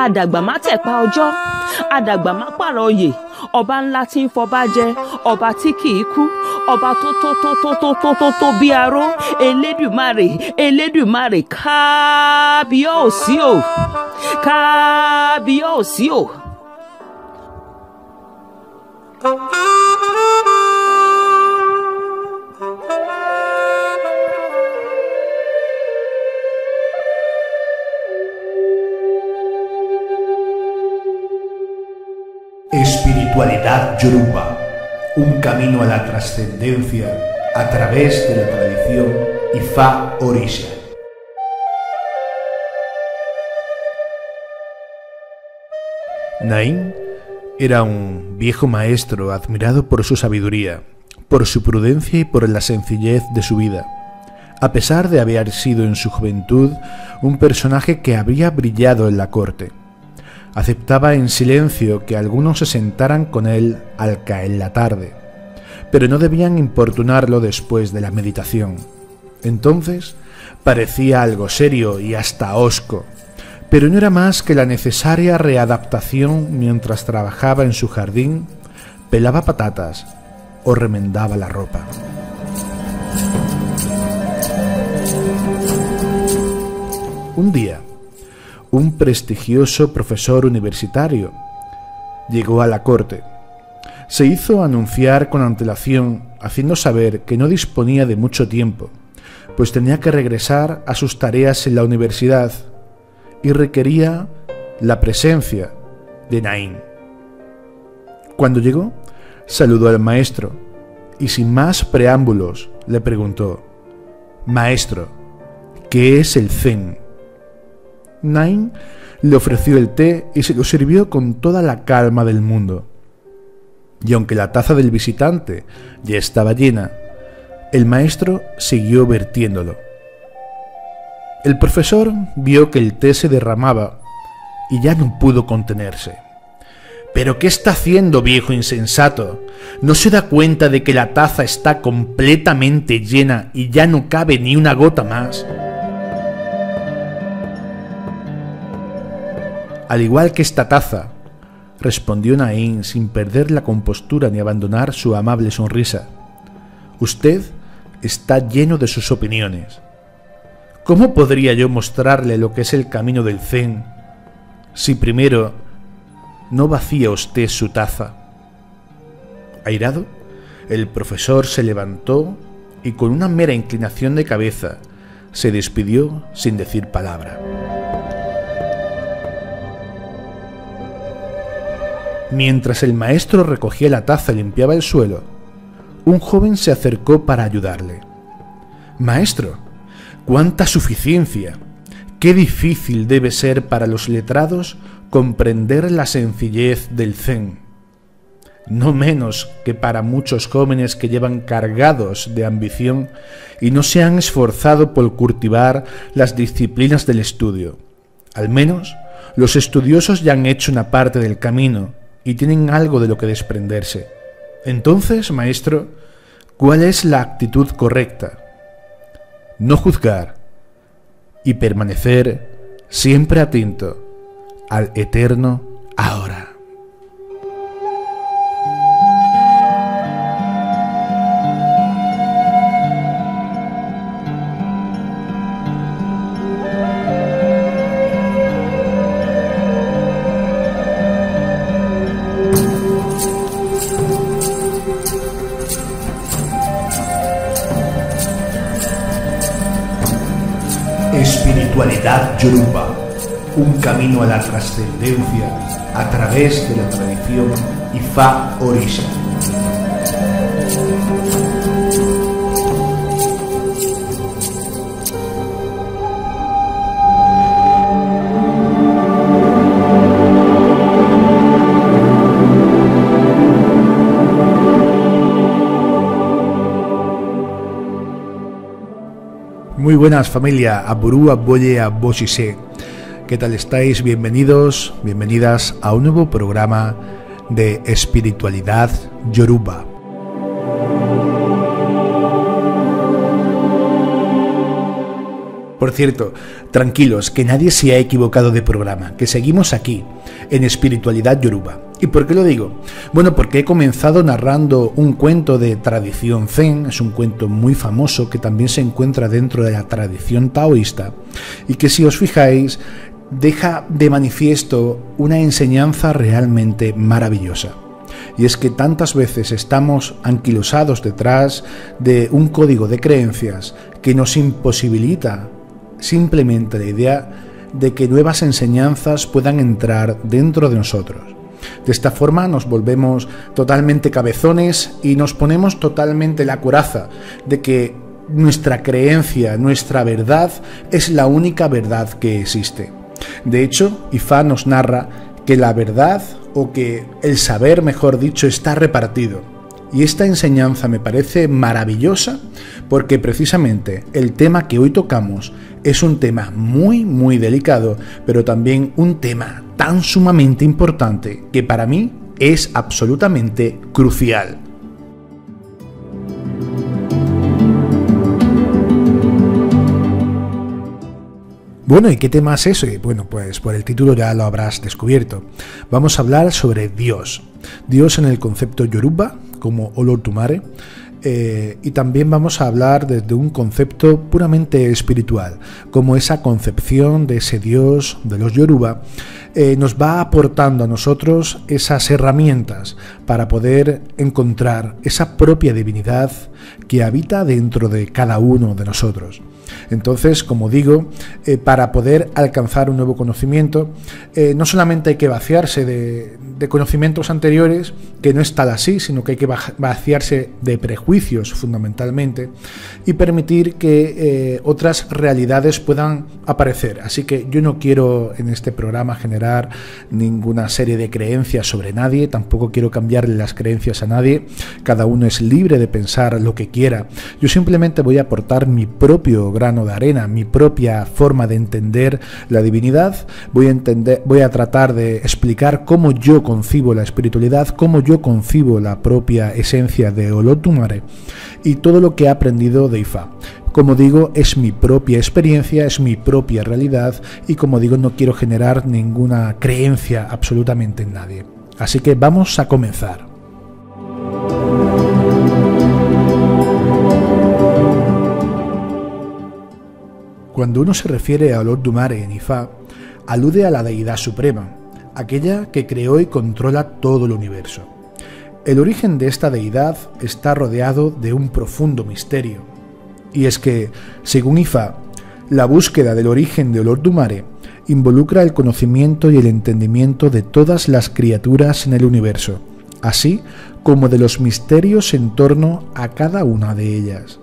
àdàgbà má tẹ̀pá ọjọ́, àdàgbà má pààrọ̀ oyè, ọba ńlá tí ń fọba jẹ, ọba tí kì í kú, ọba tó bí aró, Elédùmarè, Elédùmarè, kábíyèsí o, kábíyèsí o. Espiritualidad yoruba, un camino a la trascendencia a través de la tradición Ifá Orisha. Naín era un viejo maestro admirado por su sabiduría, por su prudencia y por la sencillez de su vida. A pesar de haber sido en su juventud un personaje que había brillado en la corte, aceptaba en silencio que algunos se sentaran con él al caer la tarde, pero no debían importunarlo después de la meditación. Entonces parecía algo serio y hasta hosco, pero no era más que la necesaria readaptación mientras trabajaba en su jardín, pelaba patatas o remendaba la ropa. Un día, un prestigioso profesor universitario llegó a la corte. Se hizo anunciar con antelación, haciendo saber que no disponía de mucho tiempo, pues tenía que regresar a sus tareas en la universidad y requería la presencia de Naín. Cuando llegó, saludó al maestro y sin más preámbulos le preguntó: «Maestro, ¿qué es el Zen?». Naín le ofreció el té y se lo sirvió con toda la calma del mundo. Y aunque la taza del visitante ya estaba llena, el maestro siguió vertiéndolo. El profesor vio que el té se derramaba y ya no pudo contenerse. «¿Pero qué está haciendo, viejo insensato? ¿No se da cuenta de que la taza está completamente llena y ya no cabe ni una gota más?». «Al igual que esta taza», respondió Naín sin perder la compostura ni abandonar su amable sonrisa, «usted está lleno de sus opiniones. ¿Cómo podría yo mostrarle lo que es el camino del Zen si primero no vacía usted su taza?». Airado, el profesor se levantó y con una mera inclinación de cabeza se despidió sin decir palabra. Mientras el maestro recogía la taza y limpiaba el suelo, un joven se acercó para ayudarle. «Maestro, ¡cuánta suficiencia! Qué difícil debe ser para los letrados comprender la sencillez del Zen. No menos que para muchos jóvenes que llevan cargados de ambición y no se han esforzado por cultivar las disciplinas del estudio. Al menos los estudiosos ya han hecho una parte del camino y tienen algo de lo que desprenderse. Entonces, maestro, ¿cuál es la actitud correcta? No juzgar y permanecer siempre atento al eterno ahora». Espiritualidad yoruba, un camino a la trascendencia a través de la tradición Ifá Orisha. Muy buenas familia, Aburu Aboye Abosise. ¿Qué tal estáis? Bienvenidos, bienvenidas a un nuevo programa de espiritualidad yoruba. Por cierto, tranquilos, que nadie se ha equivocado de programa, que seguimos aquí, en Espiritualidad Yoruba. ¿Y por qué lo digo? Bueno, porque he comenzado narrando un cuento de tradición zen, es un cuento muy famoso que también se encuentra dentro de la tradición taoísta, y que si os fijáis, deja de manifiesto una enseñanza realmente maravillosa. Y es que tantas veces estamos anquilosados detrás de un código de creencias que nos imposibilita simplemente la idea de que nuevas enseñanzas puedan entrar dentro de nosotros. De esta forma nos volvemos totalmente cabezones y nos ponemos totalmente la coraza de que nuestra creencia, nuestra verdad es la única verdad que existe. De hecho, Ifá nos narra que la verdad, o que el saber, mejor dicho, está repartido. Y esta enseñanza me parece maravillosa porque precisamente el tema que hoy tocamos es un tema muy delicado, pero también un tema tan sumamente importante que para mí es absolutamente crucial. Bueno, ¿y qué tema es ese? Bueno, pues por el título ya lo habrás descubierto. Vamos a hablar sobre Dios. Dios en el concepto Yoruba, como Olodumare, y también vamos a hablar desde un concepto puramente espiritual, como esa concepción de ese Dios de los Yoruba nos va aportando a nosotros esas herramientas para poder encontrar esa propia divinidad que habita dentro de cada uno de nosotros. Entonces, como digo, para poder alcanzar un nuevo conocimiento, no solamente hay que vaciarse de conocimientos anteriores, que no es tal así, sino que hay que vaciarse de prejuicios fundamentalmente y permitir que otras realidades puedan aparecer. Así que yo no quiero en este programa generar ninguna serie de creencias sobre nadie, tampoco quiero cambiarle las creencias a nadie, cada uno es libre de pensar lo que quiera. Yo simplemente voy a aportar mi propio grano de arena, mi propia forma de entender la divinidad, voy a tratar de explicar cómo yo concibo la espiritualidad, cómo yo concibo la propia esencia de Olodumare y todo lo que he aprendido de Ifá. Como digo, es mi propia experiencia, es mi propia realidad y como digo, no quiero generar ninguna creencia absolutamente en nadie. Así que vamos a comenzar. Cuando uno se refiere a Olodumare en Ifá, alude a la deidad suprema, aquella que creó y controla todo el universo. El origen de esta deidad está rodeado de un profundo misterio, y es que, según Ifá, la búsqueda del origen de Olodumare involucra el conocimiento y el entendimiento de todas las criaturas en el universo, así como de los misterios en torno a cada una de ellas.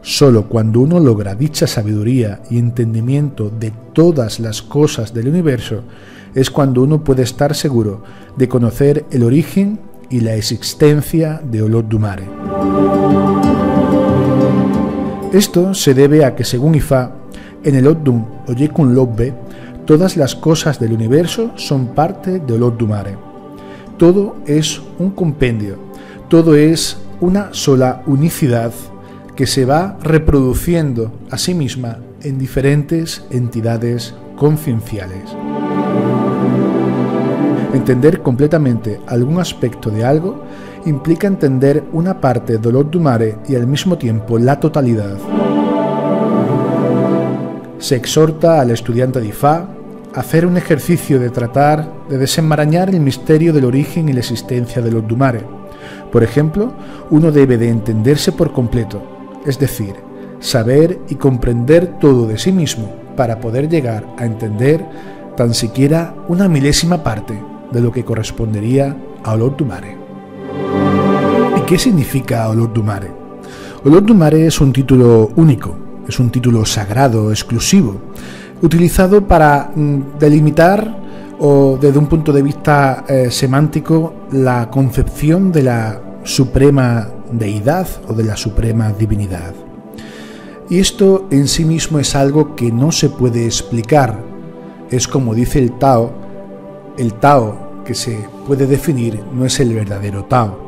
Solo cuando uno logra dicha sabiduría y entendimiento de todas las cosas del universo es cuando uno puede estar seguro de conocer el origen y la existencia de Olodumare. Esto se debe a que, según Ifá, en el Odum Oyekun Lobbe, todas las cosas del universo son parte de Olodumare. Todo es un compendio, todo es una sola unicidad que se va reproduciendo a sí misma en diferentes entidades concienciales. Entender completamente algún aspecto de algo implica entender una parte de Olodumare y al mismo tiempo la totalidad. Se exhorta al estudiante de Ifá a hacer un ejercicio de tratar de desenmarañar el misterio del origen y la existencia de Olodumare. Por ejemplo, uno debe de entenderse por completo, es decir, saber y comprender todo de sí mismo para poder llegar a entender tan siquiera una milésima parte de lo que correspondería a Olodumare. ¿Y qué significa Olodumare? Olodumare es un título único, es un título sagrado, exclusivo, utilizado para delimitar o desde un punto de vista semántico la concepción de la suprema deidad o de la suprema divinidad. Y esto en sí mismo es algo que no se puede explicar. Es como dice el Tao que se puede definir no es el verdadero Tao.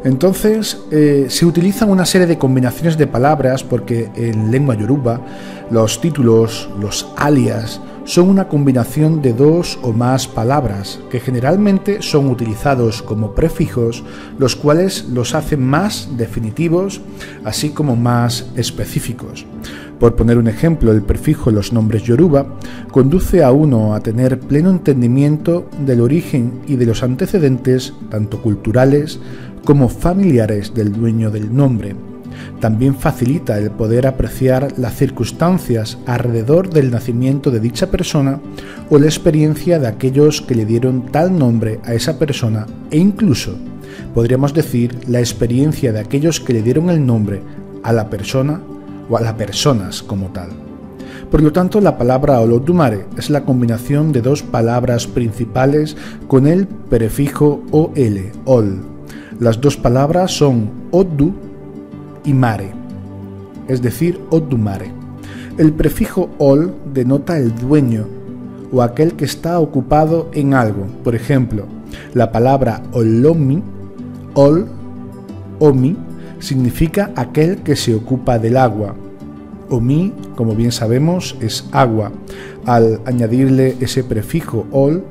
Entonces se utilizan una serie de combinaciones de palabras porque en lengua yoruba los títulos, los alias, son una combinación de dos o más palabras que generalmente son utilizados como prefijos, los cuales los hacen más definitivos, así como más específicos. Por poner un ejemplo, el prefijo en los nombres yoruba conduce a uno a tener pleno entendimiento del origen y de los antecedentes, tanto culturales como familiares del dueño del nombre. También facilita el poder apreciar las circunstancias alrededor del nacimiento de dicha persona o la experiencia de aquellos que le dieron tal nombre a esa persona e incluso, podríamos decir, la experiencia de aquellos que le dieron el nombre a la persona o a las personas como tal. Por lo tanto, la palabra Olodumare es la combinación de dos palabras principales con el prefijo OL, ol. Las dos palabras son Odu y Mare, es decir, Odumare. El prefijo ol denota el dueño o aquel que está ocupado en algo. Por ejemplo, la palabra Olomi, ol, omi, significa aquel que se ocupa del agua. Omi, como bien sabemos, es agua. Al añadirle ese prefijo ol,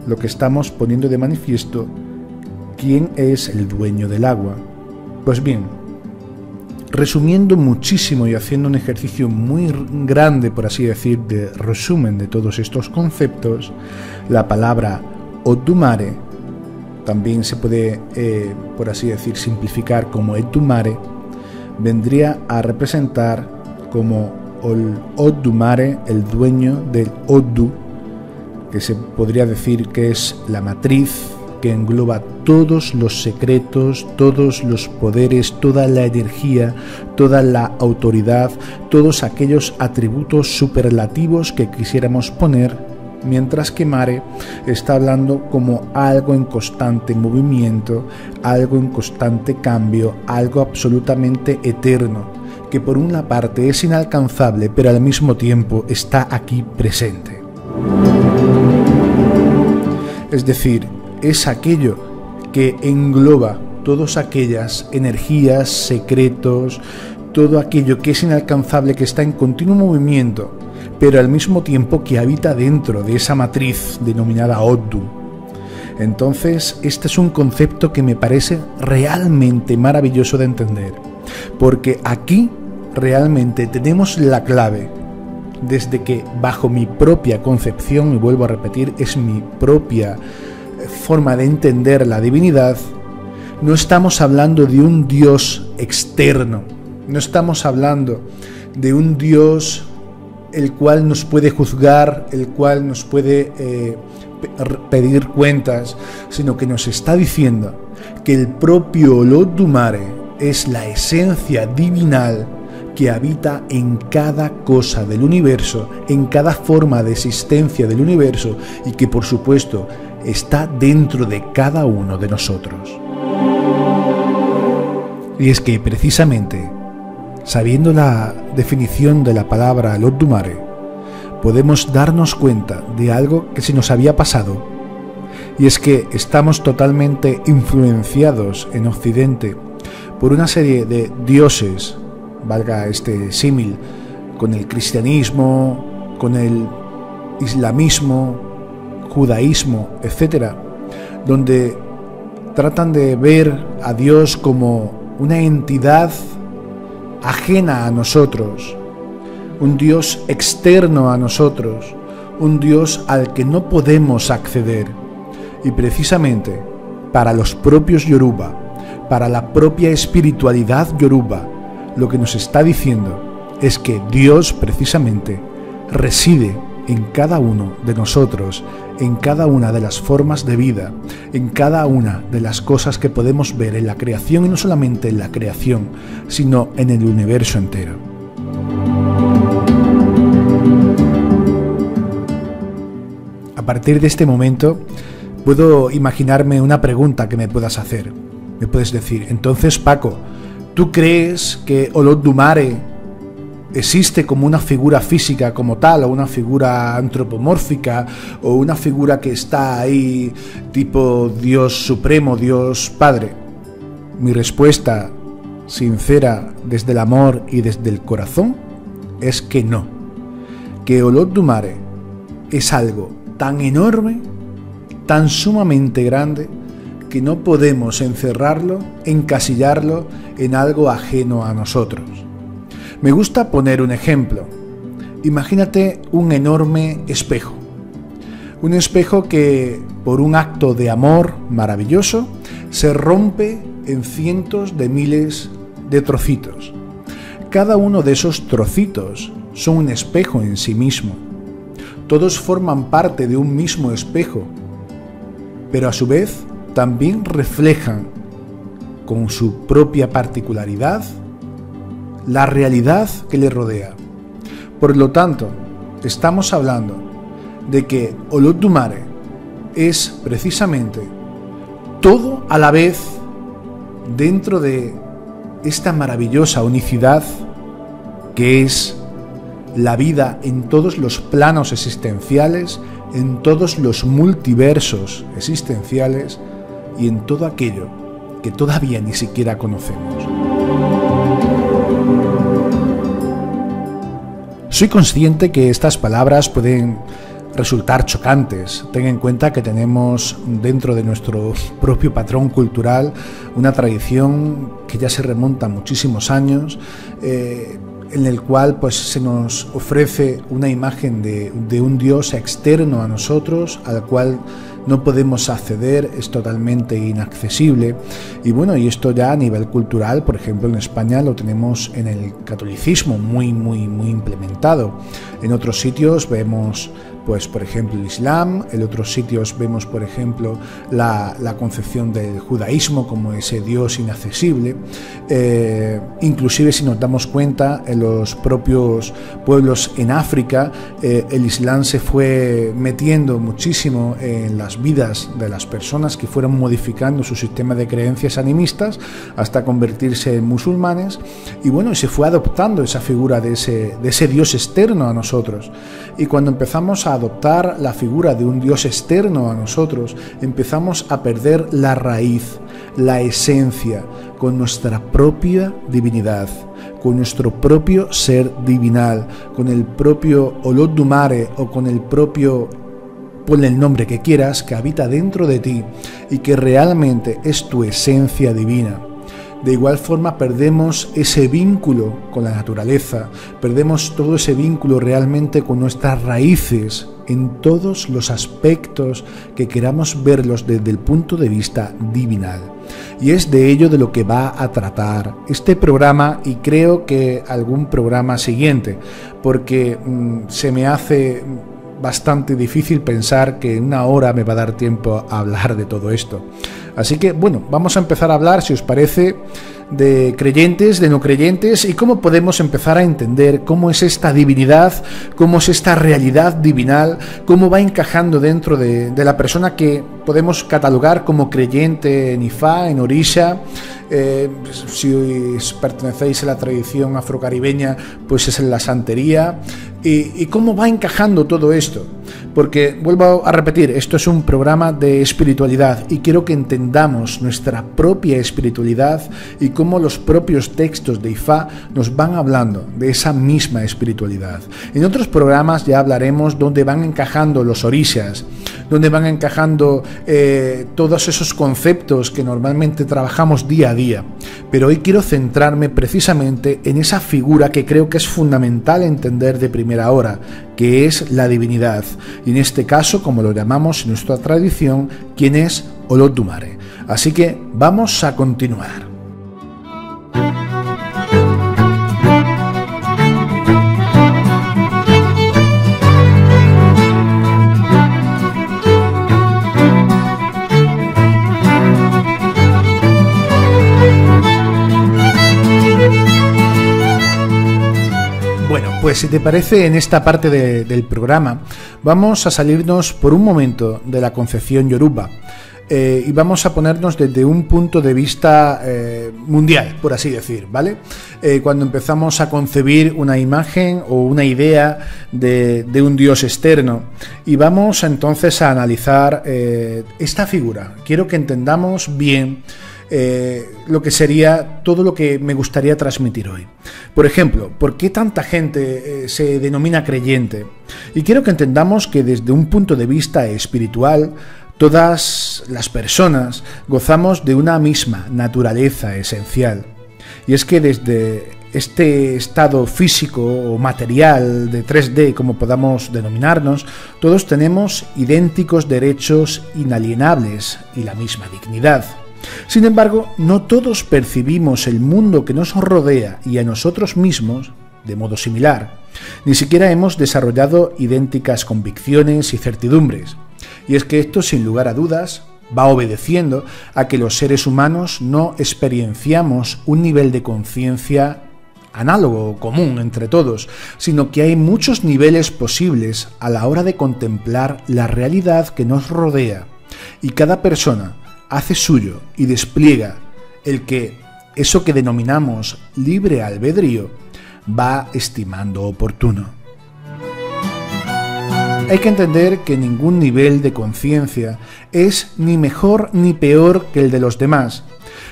lo que estamos poniendo de manifiesto quién es el dueño del agua. Pues bien, resumiendo muchísimo y haciendo un ejercicio muy grande, por así decir, de resumen de todos estos conceptos, la palabra Odumare también se puede, por así decir, simplificar como Edumare, vendría a representar como Odumare, el dueño del Odu, que se podría decir que es la matriz que engloba todos los secretos, todos los poderes, toda la energía, toda la autoridad, todos aquellos atributos superlativos que quisiéramos poner, mientras que Mare está hablando como algo en constante movimiento, algo en constante cambio, algo absolutamente eterno, que por una parte es inalcanzable, pero al mismo tiempo está aquí presente. Es decir, es aquello que engloba todas aquellas energías, secretos, todo aquello que es inalcanzable, que está en continuo movimiento, pero al mismo tiempo que habita dentro de esa matriz denominada Odu. Entonces, este es un concepto que me parece realmente maravilloso de entender, porque aquí realmente tenemos la clave, desde que bajo mi propia concepción, y vuelvo a repetir, es mi propia forma de entender la divinidad, no estamos hablando de un Dios externo, no estamos hablando de un Dios el cual nos puede juzgar, el cual nos puede pedir cuentas, sino que nos está diciendo que el propio Olodumare es la esencia divinal que habita en cada cosa del universo, en cada forma de existencia del universo, y que por supuesto está dentro de cada uno de nosotros. Y es que precisamente, sabiendo la definición de la palabra Olodumare, podemos darnos cuenta de algo que se nos había pasado, y es que estamos totalmente influenciados en Occidente por una serie de dioses, valga este símil, con el cristianismo, con el islamismo, judaísmo, etc., donde tratan de ver a Dios como una entidad ajena a nosotros, un Dios externo a nosotros, un Dios al que no podemos acceder. Y precisamente para los propios Yoruba, para la propia espiritualidad Yoruba, lo que nos está diciendo es que Dios precisamente reside en cada uno de nosotros, en cada una de las formas de vida, en cada una de las cosas que podemos ver en la creación, y no solamente en la creación, sino en el universo entero. A partir de este momento, puedo imaginarme una pregunta que me puedas hacer. Me puedes decir, entonces Paco, ¿tú crees que Olodumare existe como una figura física como tal, o una figura antropomórfica, o una figura que está ahí tipo Dios supremo, Dios Padre? mi respuesta sincera desde el amor y desde el corazón es que no, que Olot du Mare es algo tan enorme, tan sumamente grande, que no podemos encerrarlo, encasillarlo en algo ajeno a nosotros. Me gusta poner un ejemplo. Imagínate un enorme espejo. Un espejo que, por un acto de amor maravilloso, se rompe en cientos de miles de trocitos. Cada uno de esos trocitos son un espejo en sí mismo. Todos forman parte de un mismo espejo, pero a su vez también reflejan con su propia particularidad la realidad que le rodea. Por lo tanto, estamos hablando de que Olot du Mare es precisamente todo a la vez dentro de esta maravillosa unicidad que es la vida en todos los planos existenciales, en todos los multiversos existenciales y en todo aquello que todavía ni siquiera conocemos. Soy consciente que estas palabras pueden resultar chocantes. Ten en cuenta que tenemos dentro de nuestro propio patrón cultural una tradición que ya se remonta a muchísimos años, en el cual pues se nos ofrece una imagen de un Dios externo a nosotros, al cual no podemos acceder, es totalmente inaccesible. Y bueno, y esto ya a nivel cultural, por ejemplo en España lo tenemos en el catolicismo muy implementado. En otros sitios vemos pues por ejemplo el Islam, en otros sitios vemos por ejemplo la concepción del judaísmo como ese Dios inaccesible. Inclusive si nos damos cuenta, en los propios pueblos en África el Islam se fue metiendo muchísimo en las vidas de las personas, que fueron modificando su sistema de creencias animistas hasta convertirse en musulmanes, y bueno, se fue adoptando esa figura de ese Dios externo a nosotros. Y cuando empezamos a adoptar la figura de un Dios externo a nosotros, empezamos a perder la raíz, la esencia, con nuestra propia divinidad, con nuestro propio ser divinal, con el propio Olot du Mare o con el propio, ponle el nombre que quieras, que habita dentro de ti y que realmente es tu esencia divina. De igual forma perdemos ese vínculo con la naturaleza, perdemos todo ese vínculo realmente con nuestras raíces en todos los aspectos que queramos verlos desde el punto de vista divinal. Y es de ello de lo que va a tratar este programa, y creo que algún programa siguiente, porque se me hace bastante difícil pensar que en una hora me va a dar tiempo a hablar de todo esto. Así que bueno, vamos a empezar a hablar, si os parece, de creyentes, de no creyentes, y cómo podemos empezar a entender cómo es esta divinidad, cómo es esta realidad divinal, cómo va encajando dentro de la persona que podemos catalogar como creyente en Ifá, en Orisha. Si pertenecéis a la tradición afrocaribeña, pues es en la santería, y cómo va encajando todo esto. Porque, vuelvo a repetir, esto es un programa de espiritualidad y quiero que entendamos nuestra propia espiritualidad y cómo los propios textos de Ifá nos van hablando de esa misma espiritualidad. En otros programas ya hablaremos dónde van encajando los orishas, dónde van encajando todos esos conceptos que normalmente trabajamos día a día. Pero hoy quiero centrarme precisamente en esa figura que creo que es fundamental entender de primera hora, que es la divinidad, y en este caso, como lo llamamos en nuestra tradición, ¿quién es Olot du Mare? Así que vamos a continuar. Pues si te parece, en esta parte del programa vamos a salirnos por un momento de la concepción yoruba y vamos a ponernos desde un punto de vista mundial, por así decir, ¿vale? Cuando empezamos a concebir una imagen o una idea de un dios externo, y vamos entonces a analizar esta figura. Quiero que entendamos bien lo que sería todo lo que me gustaría transmitir hoy. Por ejemplo, ¿por qué tanta gente se denomina creyente? Y quiero que entendamos que desde un punto de vista espiritual, todas las personas gozamos de una misma naturaleza esencial. Y es que desde este estado físico o material de 3D, como podamos denominarnos, todos tenemos idénticos derechos inalienables y la misma dignidad. Sin embargo, no todos percibimos el mundo que nos rodea y a nosotros mismos de modo similar. Ni siquiera hemos desarrollado idénticas convicciones y certidumbres. Y es que esto, sin lugar a dudas, va obedeciendo a que los seres humanos no experienciamos un nivel de conciencia análogo o común entre todos, sino que hay muchos niveles posibles a la hora de contemplar la realidad que nos rodea, y cada persona hace suyo y despliega eso que denominamos libre albedrío, va estimando oportuno. Hay que entender que ningún nivel de conciencia es ni mejor ni peor que el de los demás,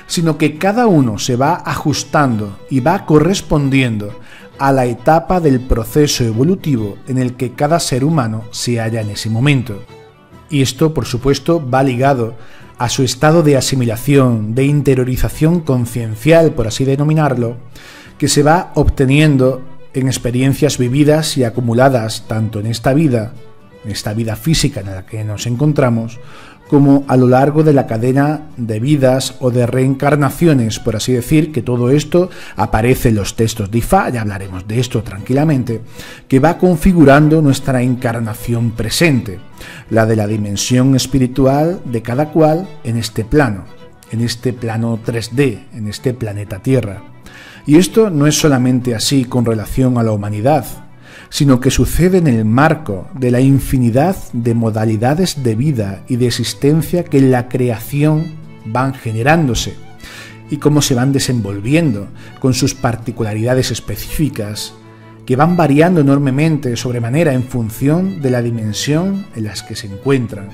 sino que cada uno se va ajustando y va correspondiendo a la etapa del proceso evolutivo en el que cada ser humano se halla en ese momento. Y esto, por supuesto, va ligado a su estado de asimilación, de interiorización conciencial, por así denominarlo, que se va obteniendo en experiencias vividas y acumuladas tanto en esta vida física en la que nos encontramos, como a lo largo de la cadena de vidas o de reencarnaciones, por así decir, que todo esto aparece en los textos de Ifá, ya hablaremos de esto tranquilamente, que va configurando nuestra encarnación presente, la de la dimensión espiritual de cada cual en este plano 3D, en este planeta Tierra. Y esto no es solamente así con relación a la humanidad, sino que sucede en el marco de la infinidad de modalidades de vida y de existencia que en la creación van generándose y cómo se van desenvolviendo con sus particularidades específicas que van variando enormemente sobremanera en función de la dimensión en las que se encuentran.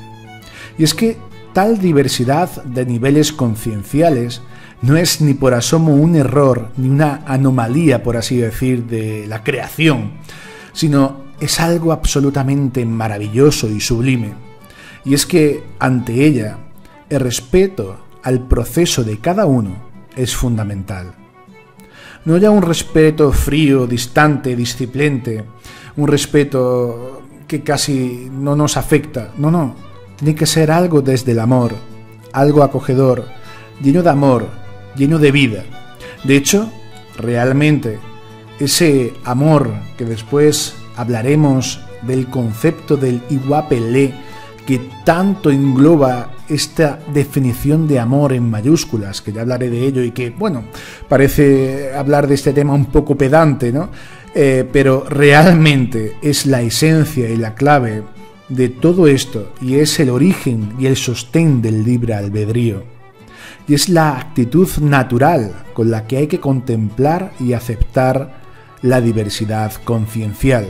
Y es que tal diversidad de niveles concienciales no es ni por asomo un error ni una anomalía, por así decir, de la creación, sino es algo absolutamente maravilloso y sublime. Y es que ante ella el respeto al proceso de cada uno es fundamental. No ya un respeto frío, distante, disciplente, un respeto que casi no nos afecta. No, tiene que ser algo desde el amor, algo acogedor, lleno de amor, lleno de vida. De hecho, realmente, ese amor que después hablaremos del concepto del Iwapelé, que tanto engloba esta definición de amor en mayúsculas, que ya hablaré de ello y que, bueno, parece hablar de este tema un poco pedante, ¿no? Pero realmente es la esencia y la clave de todo esto, y es el origen y el sostén del libre albedrío. Y es la actitud natural con la que hay que contemplar y aceptar la diversidad conciencial.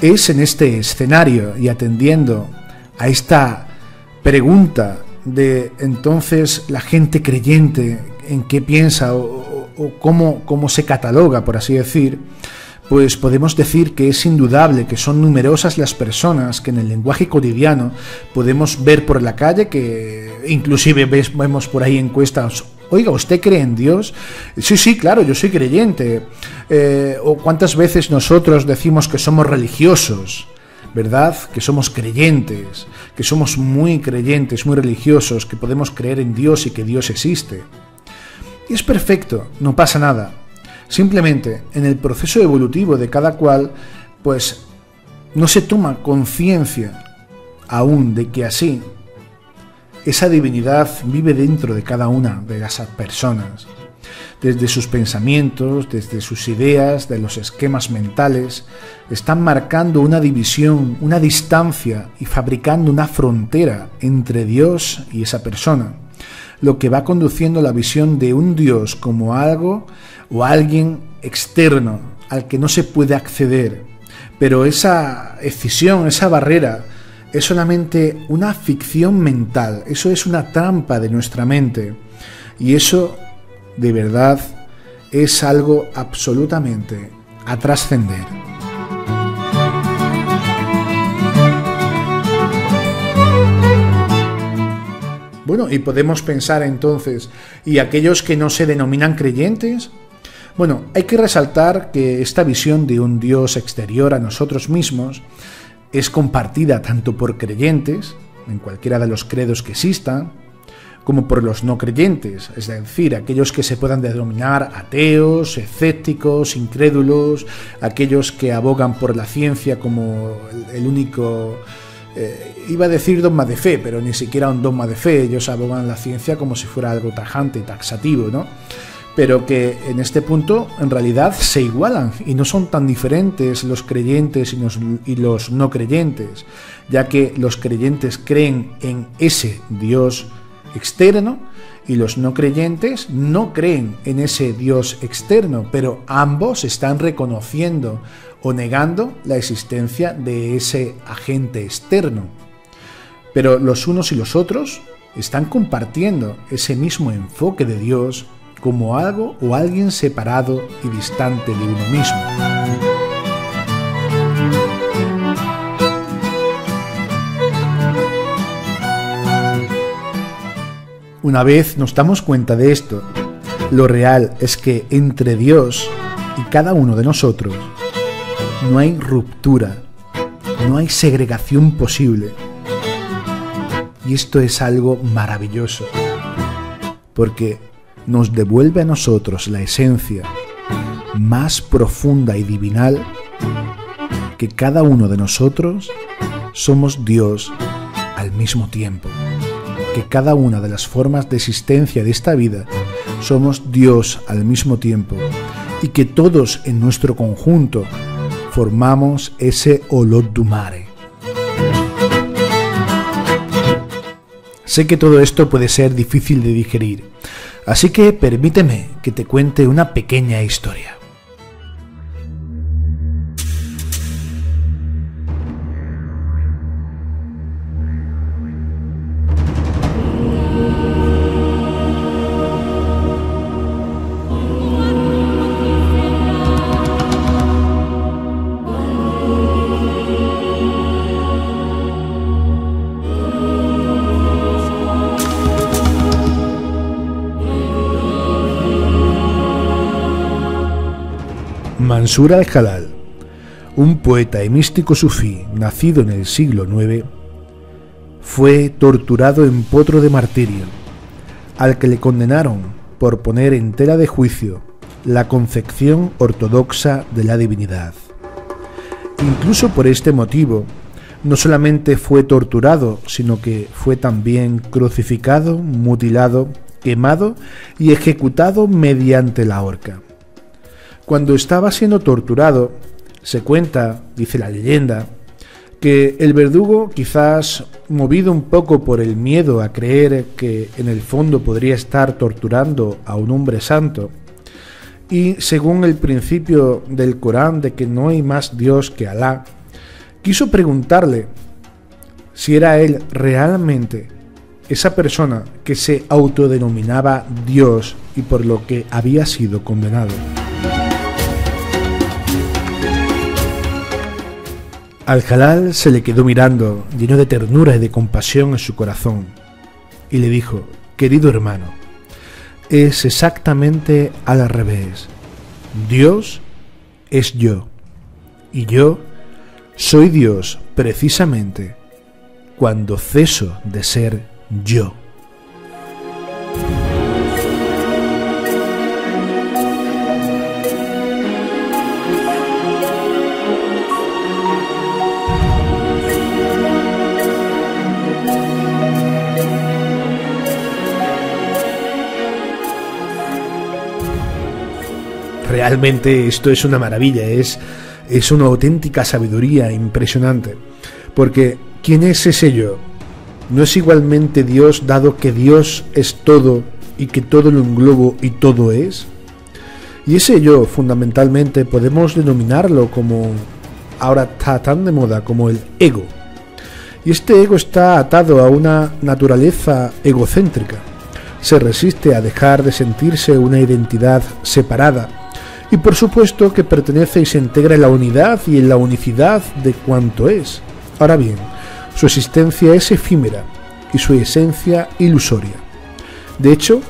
Es en este escenario y atendiendo a esta pregunta de entonces la gente creyente en qué piensa o cómo se cataloga, por así decir, pues podemos decir que es indudable que son numerosas las personas que en el lenguaje cotidiano podemos ver por la calle, que inclusive vemos por ahí encuestas: oiga, ¿usted cree en Dios? Sí, claro, yo soy creyente. O cuántas veces nosotros decimos que somos religiosos, ¿verdad? Que somos creyentes, que somos muy creyentes, muy religiosos, que podemos creer en Dios y que Dios existe. Y es perfecto, no pasa nada. Simplemente, en el proceso evolutivo de cada cual, pues no se toma conciencia aún de que así esa divinidad vive dentro de cada una de esas personas, desde sus pensamientos, desde sus ideas, de los esquemas mentales, están marcando una división, una distancia y fabricando una frontera entre Dios y esa persona, lo que va conduciendo la visión de un Dios como algo o alguien externo al que no se puede acceder. Pero esa escisión, esa barrera, es solamente una ficción mental, eso es una trampa de nuestra mente, y eso de verdad es algo absolutamente a trascender. Bueno, y podemos pensar entonces, ¿y aquellos que no se denominan creyentes? Bueno, hay que resaltar que esta visión de un Dios exterior a nosotros mismos es compartida tanto por creyentes, en cualquiera de los credos que existan, como por los no creyentes, es decir, aquellos que se puedan denominar ateos, escépticos, incrédulos, aquellos que abogan por la ciencia como el único, iba a decir dogma de fe, pero ni siquiera un dogma de fe, ellos abogan la ciencia como si fuera algo tajante, taxativo, ¿no? Pero que en este punto en realidad se igualan y no son tan diferentes los creyentes y los no creyentes, ya que los creyentes creen en ese Dios externo y los no creyentes no creen en ese Dios externo, pero ambos están reconociendo o negando la existencia de ese agente externo. Pero los unos y los otros están compartiendo ese mismo enfoque de Dios como algo o alguien separado y distante de uno mismo. Una vez nos damos cuenta de esto, lo real es que entre Dios y cada uno de nosotros no hay ruptura, no hay segregación posible. Y esto es algo maravilloso, porque nos devuelve a nosotros la esencia más profunda y divinal, que cada uno de nosotros somos Dios al mismo tiempo, que cada una de las formas de existencia de esta vida somos Dios al mismo tiempo, y que todos en nuestro conjunto formamos ese Olot du Mare. Sé que todo esto puede ser difícil de digerir, así que permíteme que te cuente una pequeña historia. Mansur al-Jalal, un poeta y místico sufí nacido en el siglo IX, fue torturado en potro de martirio, al que le condenaron por poner en tela de juicio la concepción ortodoxa de la divinidad. Incluso por este motivo, no solamente fue torturado, sino que fue también crucificado, mutilado, quemado y ejecutado mediante la horca. Cuando estaba siendo torturado, se cuenta, dice la leyenda, que el verdugo, quizás movido un poco por el miedo a creer que en el fondo podría estar torturando a un hombre santo, y según el principio del Corán de que no hay más Dios que Alá, quiso preguntarle si era él realmente esa persona que se autodenominaba Dios y por lo que había sido condenado. Al-Jalal se le quedó mirando, lleno de ternura y de compasión en su corazón, y le dijo: querido hermano, es exactamente al revés. Dios es yo, y yo soy Dios precisamente cuando ceso de ser yo. Realmente esto es una maravilla, es una auténtica sabiduría impresionante, porque ¿quién es ese yo? ¿No es igualmente Dios, dado que Dios es todo y que todo lo englobo y todo es? Y ese yo, fundamentalmente, podemos denominarlo como, ahora está tan de moda, como el ego. Y este ego está atado a una naturaleza egocéntrica. Se resiste a dejar de sentirse una identidad separada. Y por supuesto que pertenece y se integra en la unidad y en la unicidad de cuanto es. Ahora bien, su existencia es efímera y su esencia ilusoria. De hecho,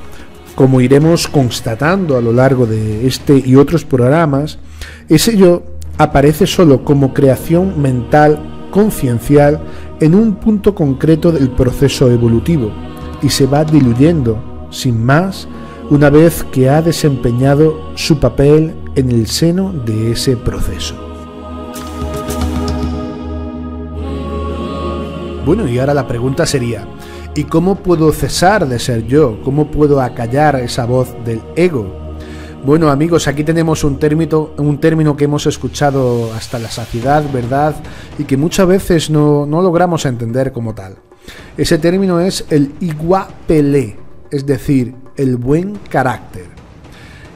como iremos constatando a lo largo de este y otros programas, ese yo aparece solo como creación mental, conciencial, en un punto concreto del proceso evolutivo y se va diluyendo, sin más, una vez que ha desempeñado su papel en el seno de ese proceso. Bueno, y ahora la pregunta sería, ¿y cómo puedo cesar de ser yo? ¿Cómo puedo acallar esa voz del ego? Bueno, amigos, aquí tenemos un término que hemos escuchado hasta la saciedad, ¿verdad? Y que muchas veces no logramos entender como tal. Ese término es el iguapelé, es decir, el buen carácter.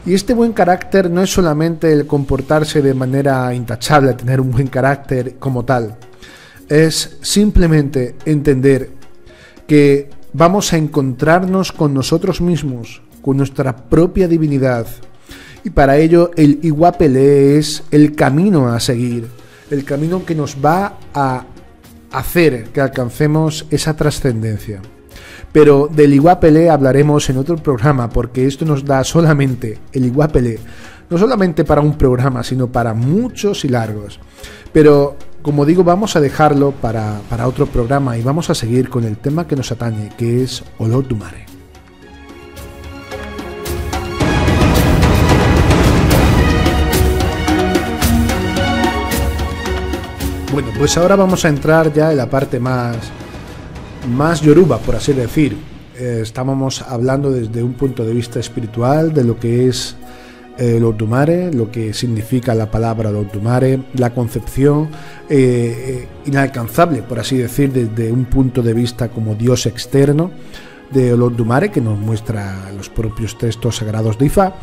Y este buen carácter no es solamente el comportarse de manera intachable, tener un buen carácter como tal. Es simplemente entender que vamos a encontrarnos con nosotros mismos, con nuestra propia divinidad. Y para ello el iguapelé es el camino a seguir, el camino que nos va a hacer que alcancemos esa trascendencia. Pero del iguapelé hablaremos en otro programa, porque esto nos da solamente el iguapelé, no solamente para un programa, sino para muchos y largos. Pero, como digo, vamos a dejarlo para otro programa y vamos a seguir con el tema que nos atañe, que es Olor du Mare. Bueno, pues ahora vamos a entrar ya en la parte más yoruba, por así decir. Estábamos hablando desde un punto de vista espiritual de lo que es Olor du Mare, lo que significa la palabra Olor du Mare, la concepción inalcanzable, por así decir, desde un punto de vista como Dios externo de Olor du Mare, que nos muestra los propios textos sagrados de Ifá.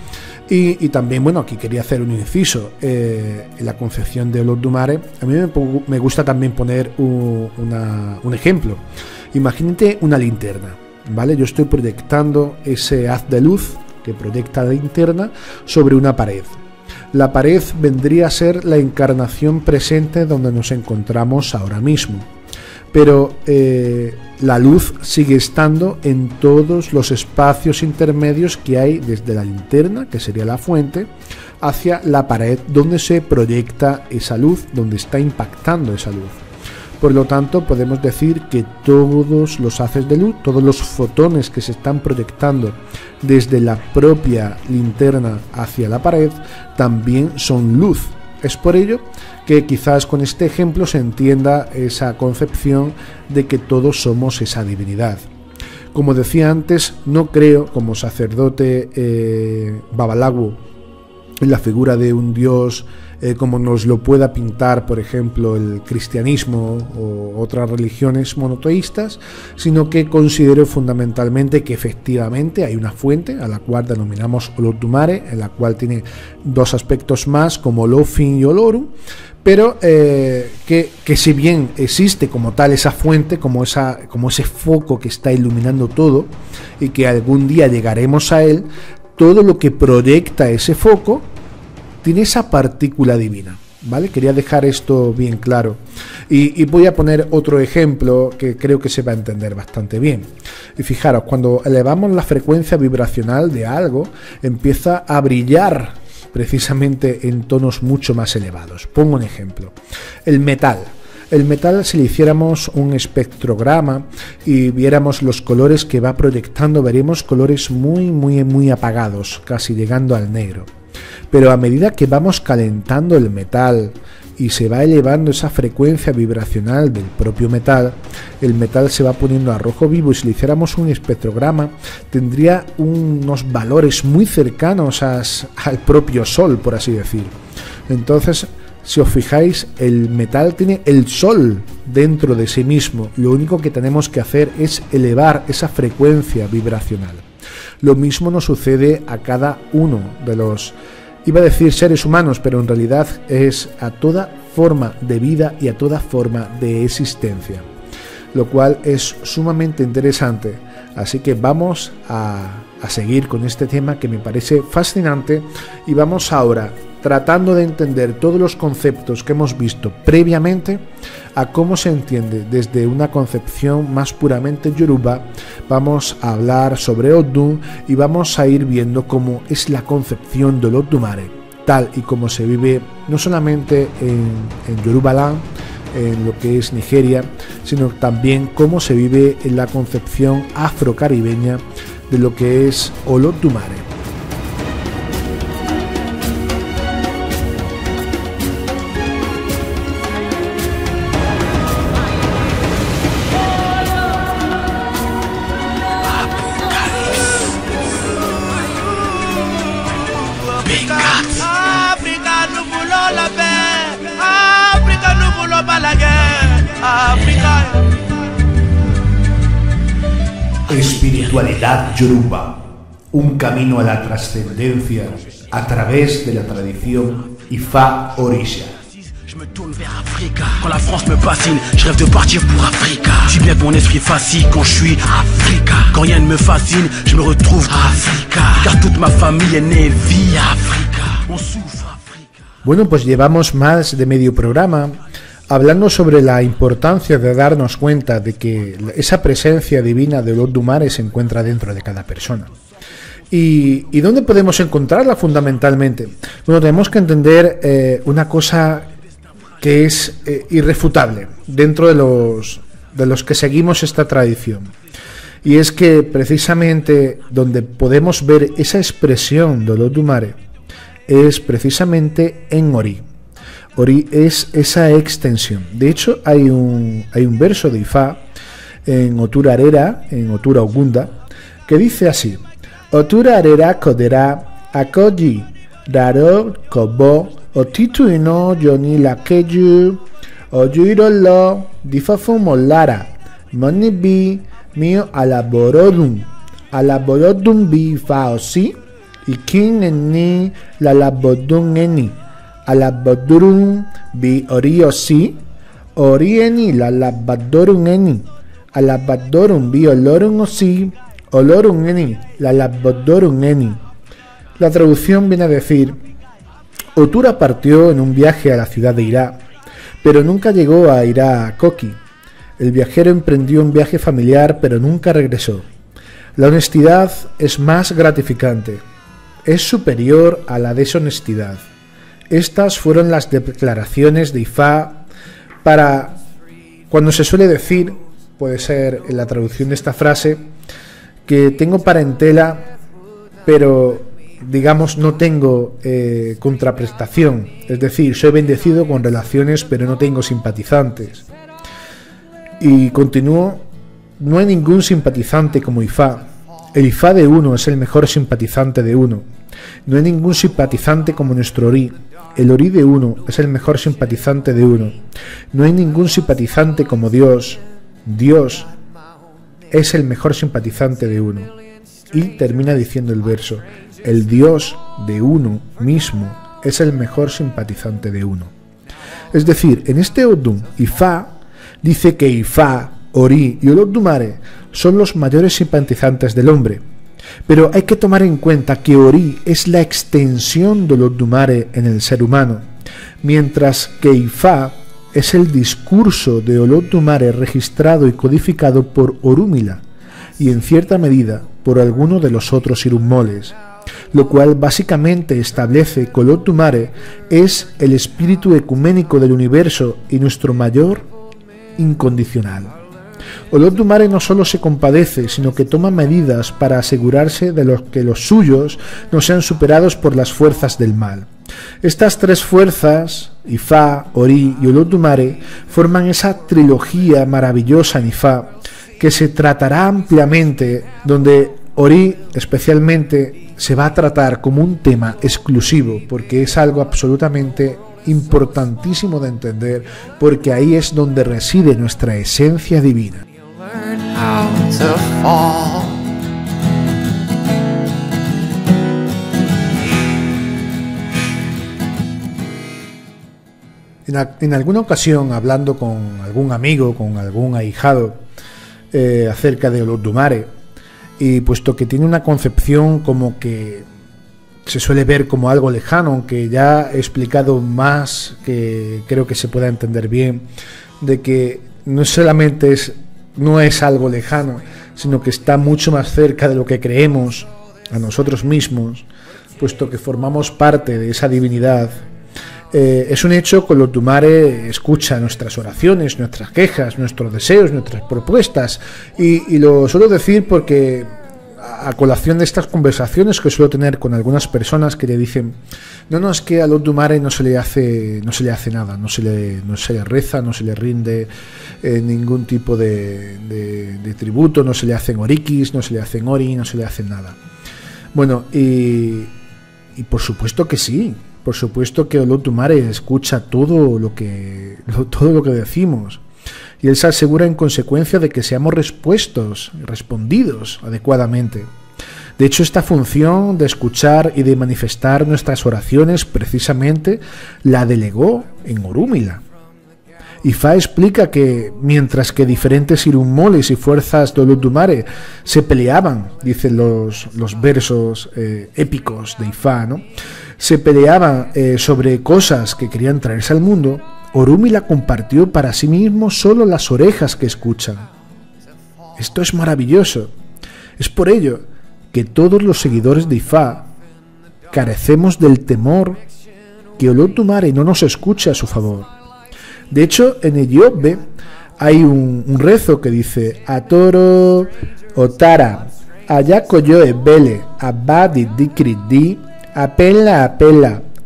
Y también, bueno, aquí quería hacer un inciso en la concepción de Olor du Mare. A mí me gusta también poner un ejemplo. Imagínate una linterna, ¿vale? Yo estoy proyectando ese haz de luz que proyecta la linterna sobre una pared. La pared vendría a ser la encarnación presente donde nos encontramos ahora mismo. Pero la luz sigue estando en todos los espacios intermedios que hay desde la linterna, que sería la fuente, hacia la pared donde se proyecta esa luz, donde está impactando esa luz. Por lo tanto, podemos decir que todos los haces de luz, todos los fotones que se están proyectando desde la propia linterna hacia la pared, también son luz. Es por ello que quizás con este ejemplo se entienda esa concepción de que todos somos esa divinidad. Como decía antes, no creo como sacerdote Babalawo en la figura de un dios como nos lo pueda pintar, por ejemplo, el cristianismo o otras religiones monoteístas, sino que considero fundamentalmente que efectivamente hay una fuente a la cual denominamos Olor du Mare, en la cual tiene dos aspectos más como Olofin y Olorum, pero que si bien existe como tal esa fuente, como ese foco que está iluminando todo y que algún día llegaremos a él, todo lo que proyecta ese foco tiene esa partícula divina, ¿vale? Quería dejar esto bien claro. Y voy a poner otro ejemplo que creo que se va a entender bastante bien. Y fijaros, cuando elevamos la frecuencia vibracional de algo, empieza a brillar precisamente en tonos mucho más elevados. Pongo un ejemplo. El metal. El metal, si le hiciéramos un espectrograma y viéramos los colores que va proyectando, veríamos colores muy apagados, casi llegando al negro. Pero a medida que vamos calentando el metal y se va elevando esa frecuencia vibracional del propio metal, el metal se va poniendo a rojo vivo y si le hiciéramos un espectrograma tendría unos valores muy cercanos al propio sol, por así decir. Entonces, si os fijáis, el metal tiene el sol dentro de sí mismo. Lo único que tenemos que hacer es elevar esa frecuencia vibracional. Lo mismo nos sucede a cada uno de los, iba a decir seres humanos, pero en realidad es a toda forma de vida y a toda forma de existencia. lo cual es sumamente interesante. Así que vamos a seguir con este tema que me parece fascinante, y vamos ahora, tratando de entender todos los conceptos que hemos visto previamente, a cómo se entiende desde una concepción más puramente yoruba. Vamos a hablar sobre Odun y vamos a ir viendo cómo es la concepción del Olódùmarè, tal y como se vive no solamente en Yorubaland, en lo que es Nigeria, sino también cómo se vive en la concepción afrocaribeña de lo que es Olódùmarè. Espiritualidad yoruba, un camino a la trascendencia a través de la tradición Ifá Orisha. Je me tourne vers Africa. Quand la France me fascine, je rêve de partir pour Africa. Je suis bien que mon esprit fascine quand je suis Africa. Quand rien ne me fascine, je me retrouve Africa. Car toute ma famille est née, vit Africa. On souffre Africa. Bueno, pues llevamos más de medio programa hablando sobre la importancia de darnos cuenta de que esa presencia divina de Olódùmarè se encuentra dentro de cada persona. ¿Y dónde podemos encontrarla fundamentalmente? Bueno, tenemos que entender una cosa que es irrefutable dentro de los que seguimos esta tradición. Y es que precisamente donde podemos ver esa expresión de Olódùmarè es precisamente en Ori. Ori es esa extensión. De hecho, hay un verso de Ifá en Otura Arera, en Otura Ogunda, que dice así: Otura Arera Kodera Akoji Raro Kobo Otitu ino Yoni Lakeju Oyuirolo Difafumolara Monibi Mio Alaborodum Bi Fa Osi Ikin Eni Lalabodun Eni Alabadurum bi oriosi, orieni lalabadorum eni, alabadorum bi olorum osi, olorum eni, lalabadorum eni. La traducción viene a decir: Otura partió en un viaje a la ciudad de Irá, pero nunca llegó a Irá Koki. El viajero emprendió un viaje familiar, pero nunca regresó. La honestidad es más gratificante, es superior a la deshonestidad. Estas fueron las declaraciones de Ifá para cuando se suele decir, puede ser en la traducción de esta frase, que tengo parentela, pero digamos no tengo contraprestación, es decir, soy bendecido con relaciones, pero no tengo simpatizantes. Y continúo: no hay ningún simpatizante como Ifá. El Ifá de uno es el mejor simpatizante de uno. No hay ningún simpatizante como nuestro Ori. El Ori de uno es el mejor simpatizante de uno. No hay ningún simpatizante como Dios. Dios es el mejor simpatizante de uno. Y termina diciendo el verso: el Dios de uno mismo es el mejor simpatizante de uno. Es decir, en este Odun, Ifá dice que Ifá, Ori y Olódùmarè son los mayores simpatizantes del hombre. Pero hay que tomar en cuenta que Ori es la extensión de Olódùmarè en el ser humano, mientras que Ifá es el discurso de Olódùmarè registrado y codificado por Orúmila y en cierta medida por alguno de los otros Irummoles, lo cual básicamente establece que Olódùmarè es el espíritu ecuménico del universo y nuestro mayor incondicional. Olódùmarè no solo se compadece, sino que toma medidas para asegurarse de que los suyos no sean superados por las fuerzas del mal. Estas tres fuerzas, Ifá, Ori y Olódùmarè, forman esa trilogía maravillosa en Ifá, que se tratará ampliamente, donde Ori especialmente se va a tratar como un tema exclusivo, porque es algo absolutamente importantísimo de entender, porque ahí es donde reside nuestra esencia divina. En alguna ocasión, hablando con algún amigo, con algún ahijado, acerca de Olodumare, y puesto que tiene una concepción como que se suele ver como algo lejano, aunque ya he explicado más, que creo que se pueda entender bien, de que no solamente no es algo lejano, sino que está mucho más cerca de lo que creemos a nosotros mismos, puesto que formamos parte de esa divinidad. Es un hecho que Olodumare escucha nuestras oraciones, nuestras quejas, nuestros deseos, nuestras propuestas, y lo suelo decir porque a colación de estas conversaciones que suelo tener con algunas personas que le dicen: no, es que a Olodumare no se le hace nada, no se le reza, no se le rinde ningún tipo de tributo, no se le hacen orikis, no se le hacen ori, no se le hacen nada. Bueno, y por supuesto que sí, por supuesto que Olodumare escucha todo lo que decimos, y él se asegura en consecuencia de que seamos respondidos adecuadamente. De hecho, esta función de escuchar y de manifestar nuestras oraciones precisamente la delegó en Orúmila. Ifá explica que mientras que diferentes irunmoles y fuerzas de Olodumare se peleaban, dicen los versos épicos de Ifá, ¿no? Se peleaban sobre cosas que querían traerse al mundo, Orúmila compartió para sí mismo solo las orejas que escuchan. Esto es maravilloso. Es por ello que todos los seguidores de Ifá carecemos del temor que Olodumare no nos escuche a su favor. De hecho, en el Yobe hay un rezo que dice: Atoro Otara, Ayakoyo Ebele, Abadi Dikridi, Apela,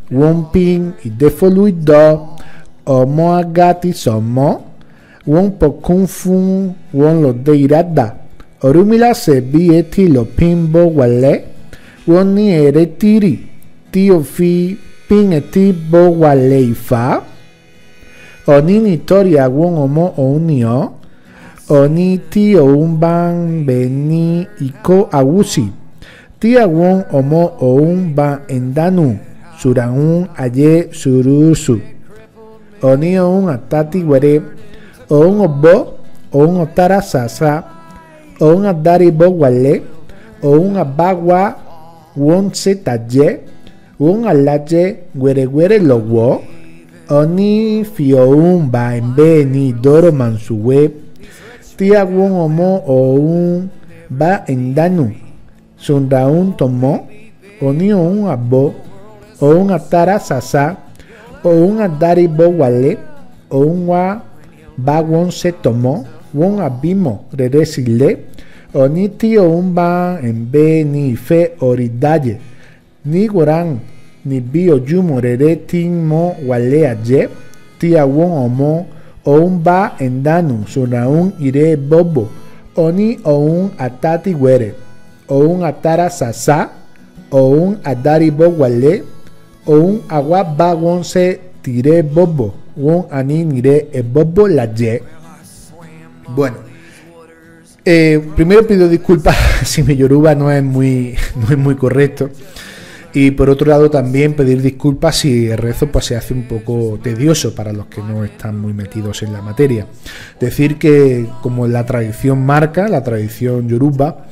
Wompin y Defoluido, Omo Agati Somo, Won Pokunfun, Won Lo Deirada, Orúmila se bieti lo pimbo wale, Won ni eretiri, Tio fi pin eti bo wale Ifá. Oni ni toria won omo ounio, oni ti oun ban beni iko awusi, tia won omo oun ban endanu, suraun aye surusu, oni oun atati were, oun obo, oun otara sasa, oun adari bo wale, oun abagwa won se taye, won alaje were lowo, Oni fioun ba embe ni doro mansuwe, tia won omo oun ba endanu, sundaun tomo, oni oun abo, oun atara sasa, oun adari bo wale, oun wa ba won se tomo, won abimo reresile, oni ti oun ba embe ni fe oridaye, ni goran ni bio yumo rere tin mo wale aye, tia won omo oun ba endanu sunaun ire bobo, oni oun atati were, oun atara sasa, oun adari bo wale, oun agua ba won se tire bobo, won ani nire e bobo la ye. Bueno, primero pido disculpas si mi yoruba no es muy correcto. Y por otro lado también pedir disculpas si el rezo pues se hace un poco tedioso para los que no están muy metidos en la materia. Decir que, como la tradición marca, la tradición yoruba,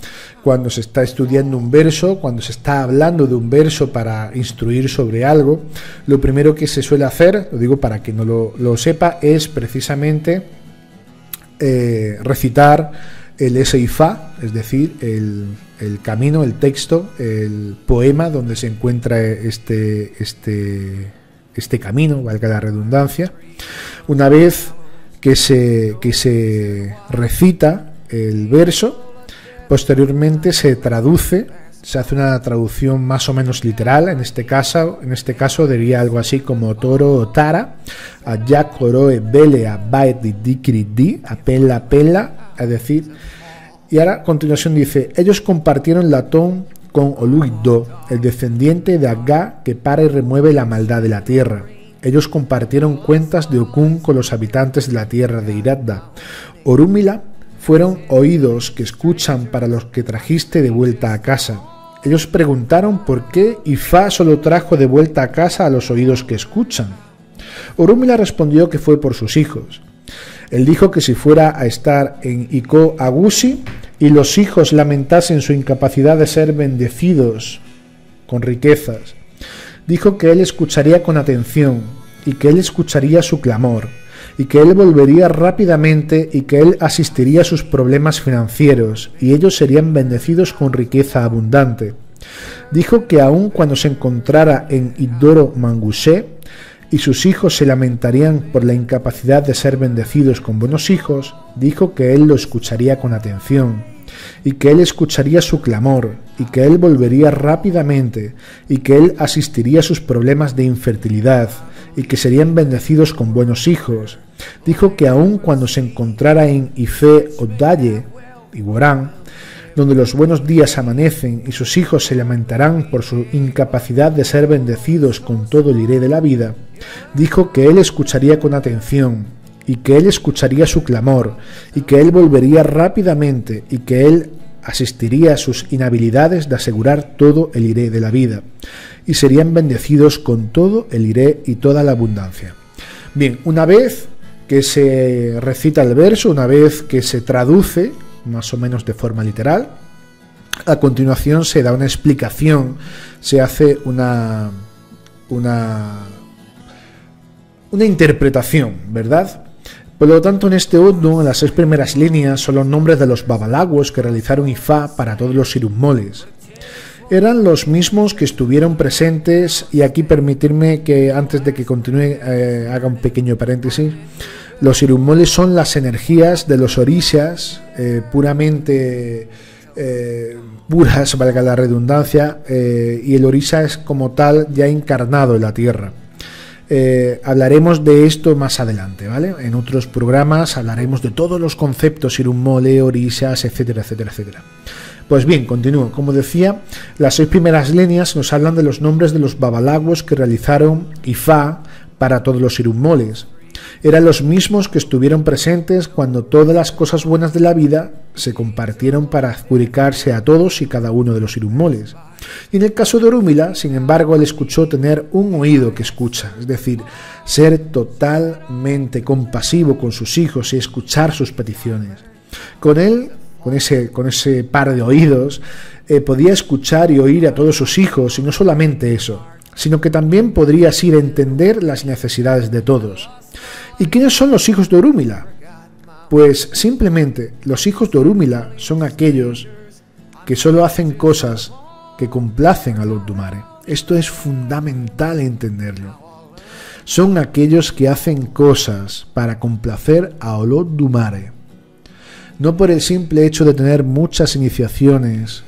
cuando se está estudiando un verso, cuando se está hablando de un verso para instruir sobre algo, lo primero que se suele hacer, lo digo para que no lo sepa, es precisamente recitar el Ese-Ifá, es decir, el camino, el texto, el poema donde se encuentra este camino, valga la redundancia. Una vez que se recita el verso, posteriormente se traduce, se hace una traducción más o menos literal. En este caso diría algo así como Toro o Tara, Allá Coroe Bele Abae Dikri Apela, es decir, y ahora a continuación dice: ellos compartieron latón con Oluido, el descendiente de Agá que para y remueve la maldad de la tierra. Ellos compartieron cuentas de Okun con los habitantes de la tierra de Iradda. Orúmila fueron oídos que escuchan para los que trajiste de vuelta a casa. Ellos preguntaron por qué Ifá solo trajo de vuelta a casa a los oídos que escuchan. Orúmila respondió que fue por sus hijos. Él dijo que si fuera a estar en Iko Agusi y los hijos lamentasen su incapacidad de ser bendecidos con riquezas, dijo que él escucharía con atención y que él escucharía su clamor y que él volvería rápidamente y que él asistiría a sus problemas financieros y ellos serían bendecidos con riqueza abundante. Dijo que aun cuando se encontrara en Idoro Mangusé y sus hijos se lamentarían por la incapacidad de ser bendecidos con buenos hijos, dijo que él lo escucharía con atención y que él escucharía su clamor y que él volvería rápidamente y que él asistiría a sus problemas de infertilidad y que serían bendecidos con buenos hijos. Dijo que aun cuando se encontrara en Ife Odaye y Borán, donde los buenos días amanecen y sus hijos se lamentarán por su incapacidad de ser bendecidos con todo el iré de la vida, dijo que él escucharía con atención y que él escucharía su clamor y que él volvería rápidamente y que él asistiría a sus inhabilidades de asegurar todo el iré de la vida y serían bendecidos con todo el iré y toda la abundancia. Bien, una vez que se recita el verso, una vez que se traduce más o menos de forma literal, a continuación se da una explicación, se hace una interpretación, ¿verdad? Por lo tanto, en este Odnu, en las 6 primeras líneas, son los nombres de los babalawos que realizaron Ifá para todos los irunmoles. Eran los mismos que estuvieron presentes, y aquí permitirme que antes de que continúe haga un pequeño paréntesis. Los irunmoles son las energías de los orishas, puramente puras, valga la redundancia, y el orisha es como tal ya encarnado en la tierra. Hablaremos de esto más adelante, ¿vale? En otros programas hablaremos de todos los conceptos irunmole, orishas, etcétera, etcétera, etcétera. Pues bien, continúo. Como decía, las 6 primeras líneas nos hablan de los nombres de los babalawos que realizaron Ifá para todos los irunmoles. Eran los mismos que estuvieron presentes cuando todas las cosas buenas de la vida se compartieron para adjudicarse a todos y cada uno de los irunmoles. Y en el caso de Orúmila, sin embargo, él escuchó tener un oído que escucha, es decir, ser totalmente compasivo con sus hijos y escuchar sus peticiones. Con él, con ese par de oídos, podía escuchar y oír a todos sus hijos, y no solamente eso, sino que también podría así entender las necesidades de todos. ¿Y quiénes son los hijos de Orúmila? Pues simplemente los hijos de Orúmila son aquellos que solo hacen cosas que complacen a Olodumare. Esto es fundamental entenderlo. Son aquellos que hacen cosas para complacer a Olodumare. No por el simple hecho de tener muchas iniciaciones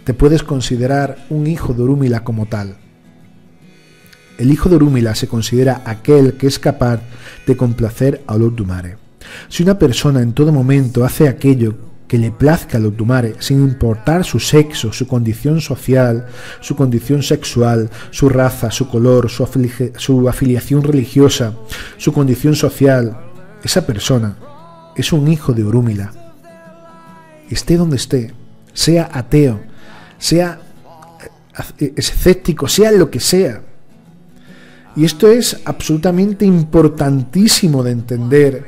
te puedes considerar un hijo de Orúmila como tal. El hijo de Orúmila se considera aquel que es capaz de complacer a Olodumare. Si una persona en todo momento hace aquello que le plazca a Olodumare, sin importar su sexo, su condición social, su condición sexual, su raza, su color, su afiliación religiosa, su condición social, esa persona es un hijo de Orúmila. Esté donde esté, sea ateo, sea escéptico, sea lo que sea. Y esto es absolutamente importantísimo de entender,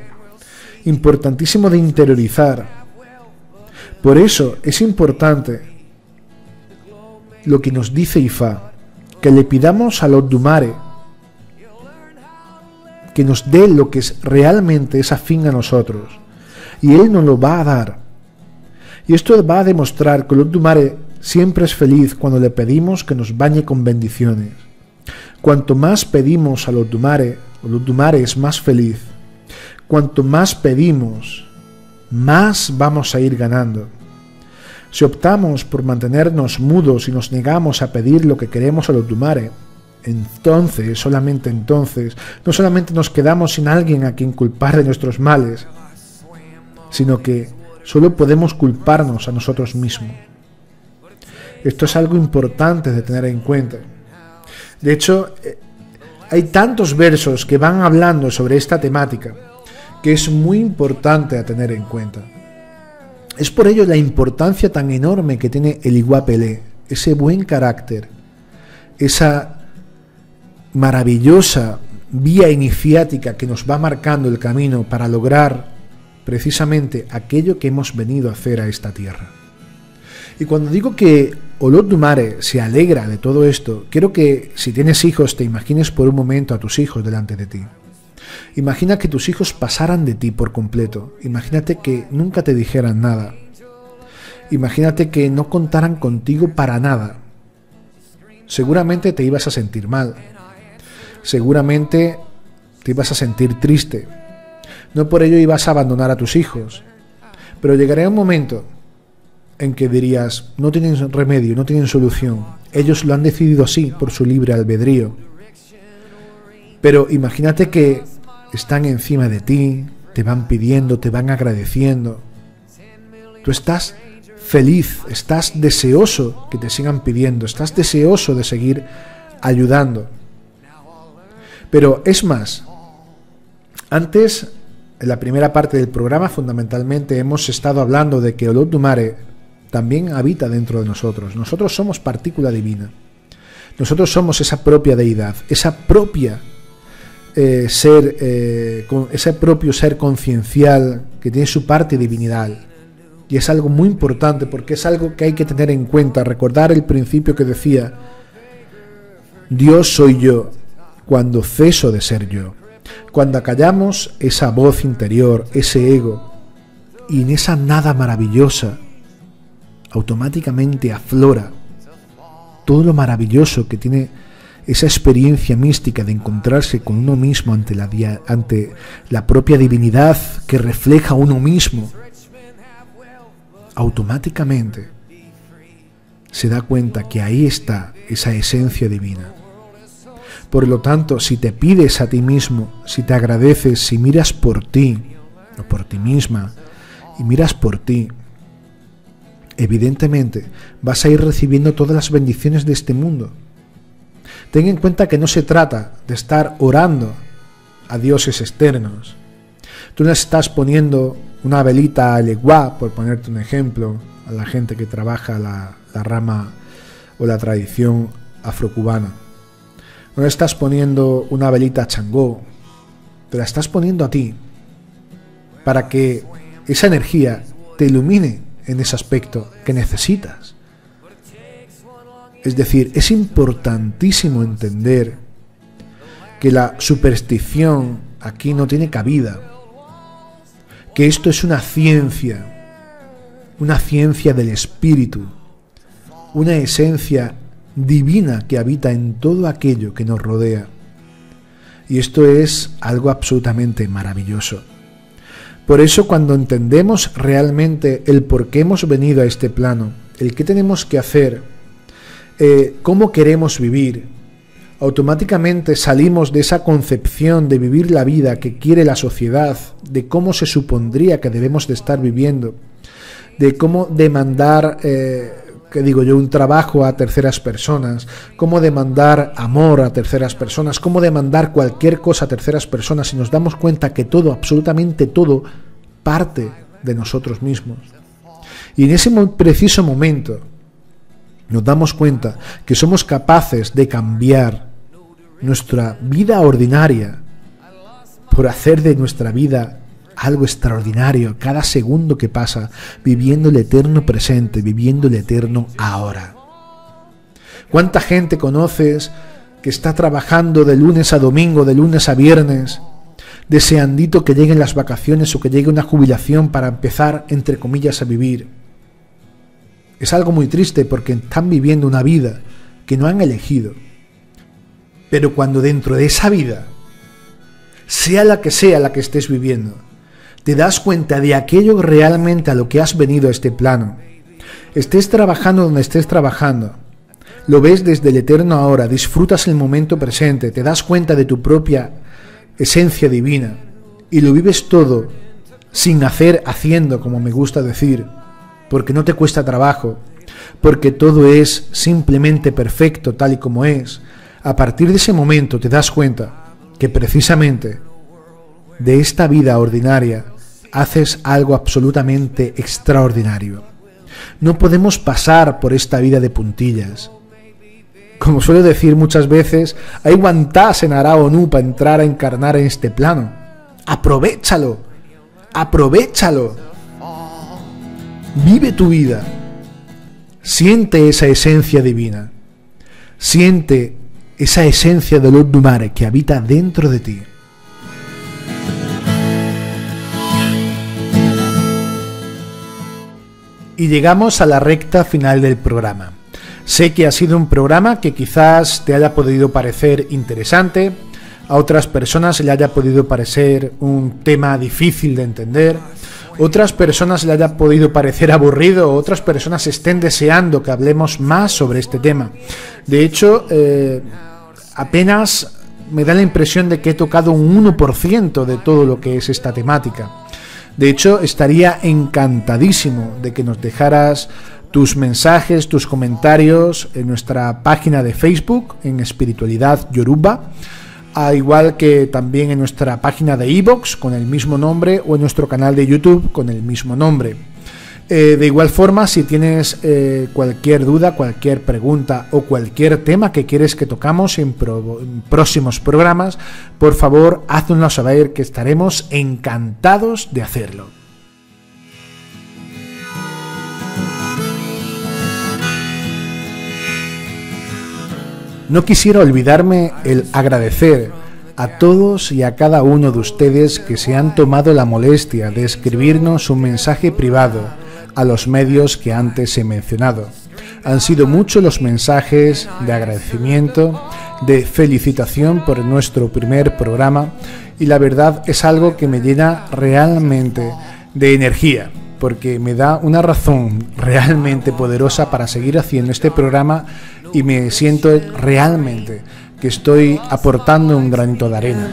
importantísimo de interiorizar. Por eso es importante lo que nos dice Ifá, que le pidamos a Olodumare que nos dé lo que realmente es afín a nosotros, y Él nos lo va a dar. Y esto va a demostrar que Olodumare siempre es feliz cuando le pedimos que nos bañe con bendiciones. Cuanto más pedimos a Olodumare, Olodumare es más feliz. Cuanto más pedimos, más vamos a ir ganando. Si optamos por mantenernos mudos y nos negamos a pedir lo que queremos a Olodumare, entonces, solamente entonces, no solamente nos quedamos sin alguien a quien culpar de nuestros males, sino que solo podemos culparnos a nosotros mismos. Esto es algo importante de tener en cuenta. De hecho, hay tantos versos que van hablando sobre esta temática que es muy importante a tener en cuenta. Es por ello la importancia tan enorme que tiene el Iguapelé, ese buen carácter, esa maravillosa vía iniciática que nos va marcando el camino para lograr precisamente aquello que hemos venido a hacer a esta tierra. Y cuando digo que Olodumare se alegra de todo esto, quiero que si tienes hijos te imagines por un momento a tus hijos delante de ti. Imagina que tus hijos pasaran de ti por completo. Imagínate que nunca te dijeran nada. Imagínate que no contaran contigo para nada. Seguramente te ibas a sentir mal. Seguramente te ibas a sentir triste. No por ello ibas a abandonar a tus hijos. Pero llegaría un momento en que dirías, no tienen remedio, no tienen solución. Ellos lo han decidido así, por su libre albedrío. Pero imagínate que están encima de ti, te van pidiendo, te van agradeciendo. Tú estás feliz, estás deseoso que te sigan pidiendo, estás deseoso de seguir ayudando. Pero es más, antes, en la primera parte del programa, fundamentalmente hemos estado hablando de que Olodumare también habita dentro de nosotros. Nosotros somos partícula divina. Nosotros somos esa propia deidad, esa propia ese propio ser conciencial que tiene su parte divinidad. Y es algo muy importante porque es algo que hay que tener en cuenta, recordar el principio que decía, Dios soy yo cuando ceso de ser yo. Cuando acallamos esa voz interior, ese ego, y en esa nada maravillosa, automáticamente aflora todo lo maravilloso que tiene esa experiencia mística de encontrarse con uno mismo ante la propia divinidad que refleja uno mismo. Automáticamente se da cuenta que ahí está esa esencia divina. Por lo tanto, si te pides a ti mismo, si te agradeces, si miras por ti o por ti misma y miras por ti, evidentemente vas a ir recibiendo todas las bendiciones de este mundo. Ten en cuenta que no se trata de estar orando a dioses externos. Tú no estás poniendo una velita a Legua, por ponerte un ejemplo, a la gente que trabaja la rama o la tradición afrocubana. No estás poniendo una velita a Changó, te la estás poniendo a ti, para que esa energía te ilumine en ese aspecto que necesitas. Es decir, es importantísimo entender que la superstición aquí no tiene cabida, que esto es una ciencia del espíritu, una esencia divina que habita en todo aquello que nos rodea. Y esto es algo absolutamente maravilloso. Por eso, cuando entendemos realmente el por qué hemos venido a este plano, el qué tenemos que hacer, cómo queremos vivir, automáticamente salimos de esa concepción de vivir la vida que quiere la sociedad, de cómo se supondría que debemos de estar viviendo, de cómo demandar, un trabajo a terceras personas, cómo demandar amor a terceras personas, cómo demandar cualquier cosa a terceras personas, y nos damos cuenta que todo, absolutamente todo, parte de nosotros mismos. Y en ese preciso momento nos damos cuenta que somos capaces de cambiar nuestra vida ordinaria por hacer de nuestra vida algo extraordinario cada segundo que pasa, viviendo el eterno presente, viviendo el eterno ahora. ¿Cuánta gente conoces que está trabajando de lunes a domingo, de lunes a viernes, deseandito que lleguen las vacaciones o que llegue una jubilación para empezar, entre comillas, a vivir? Es algo muy triste porque están viviendo una vida que no han elegido. Pero cuando dentro de esa vida, sea la que estés viviendo, te das cuenta de aquello realmente a lo que has venido a este plano, estés trabajando donde estés trabajando, lo ves desde el eterno ahora, disfrutas el momento presente, te das cuenta de tu propia esencia divina y lo vives todo sin haciendo, como me gusta decir, porque no te cuesta trabajo, porque todo es simplemente perfecto tal y como es. A partir de ese momento te das cuenta que precisamente de esta vida ordinaria haces algo absolutamente extraordinario. No podemos pasar por esta vida de puntillas. Como suelo decir muchas veces, hay guantás en Arao Nu para entrar a encarnar en este plano. ¡Aprovéchalo! ¡Aprovéchalo! Vive tu vida. Siente esa esencia divina. Siente esa esencia de l'Ordine Mare que habita dentro de ti. Y llegamos a la recta final del programa. Sé que ha sido un programa que quizás te haya podido parecer interesante, a otras personas le haya podido parecer un tema difícil de entender, otras personas le haya podido parecer aburrido, otras personas estén deseando que hablemos más sobre este tema. De hecho, apenas me da la impresión de que he tocado un 1% de todo lo que es esta temática. De hecho, estaría encantadísimo de que nos dejaras tus mensajes, tus comentarios en nuestra página de Facebook, en Espiritualidad Yoruba, al igual que también en nuestra página de iVoox con el mismo nombre o en nuestro canal de YouTube con el mismo nombre. De igual forma, si tienes cualquier duda, cualquier pregunta o cualquier tema que quieres que tocamos en próximos programas, por favor, haznoslo saber, que estaremos encantados de hacerlo. No quisiera olvidarme el agradecer a todos y a cada uno de ustedes que se han tomado la molestia de escribirnos un mensaje privado a los medios que antes he mencionado. Han sido muchos los mensajes de agradecimiento, de felicitación por nuestro primer programa, y la verdad es algo que me llena realmente de energía, porque me da una razón realmente poderosa para seguir haciendo este programa, y me siento realmente que estoy aportando un granito de arena.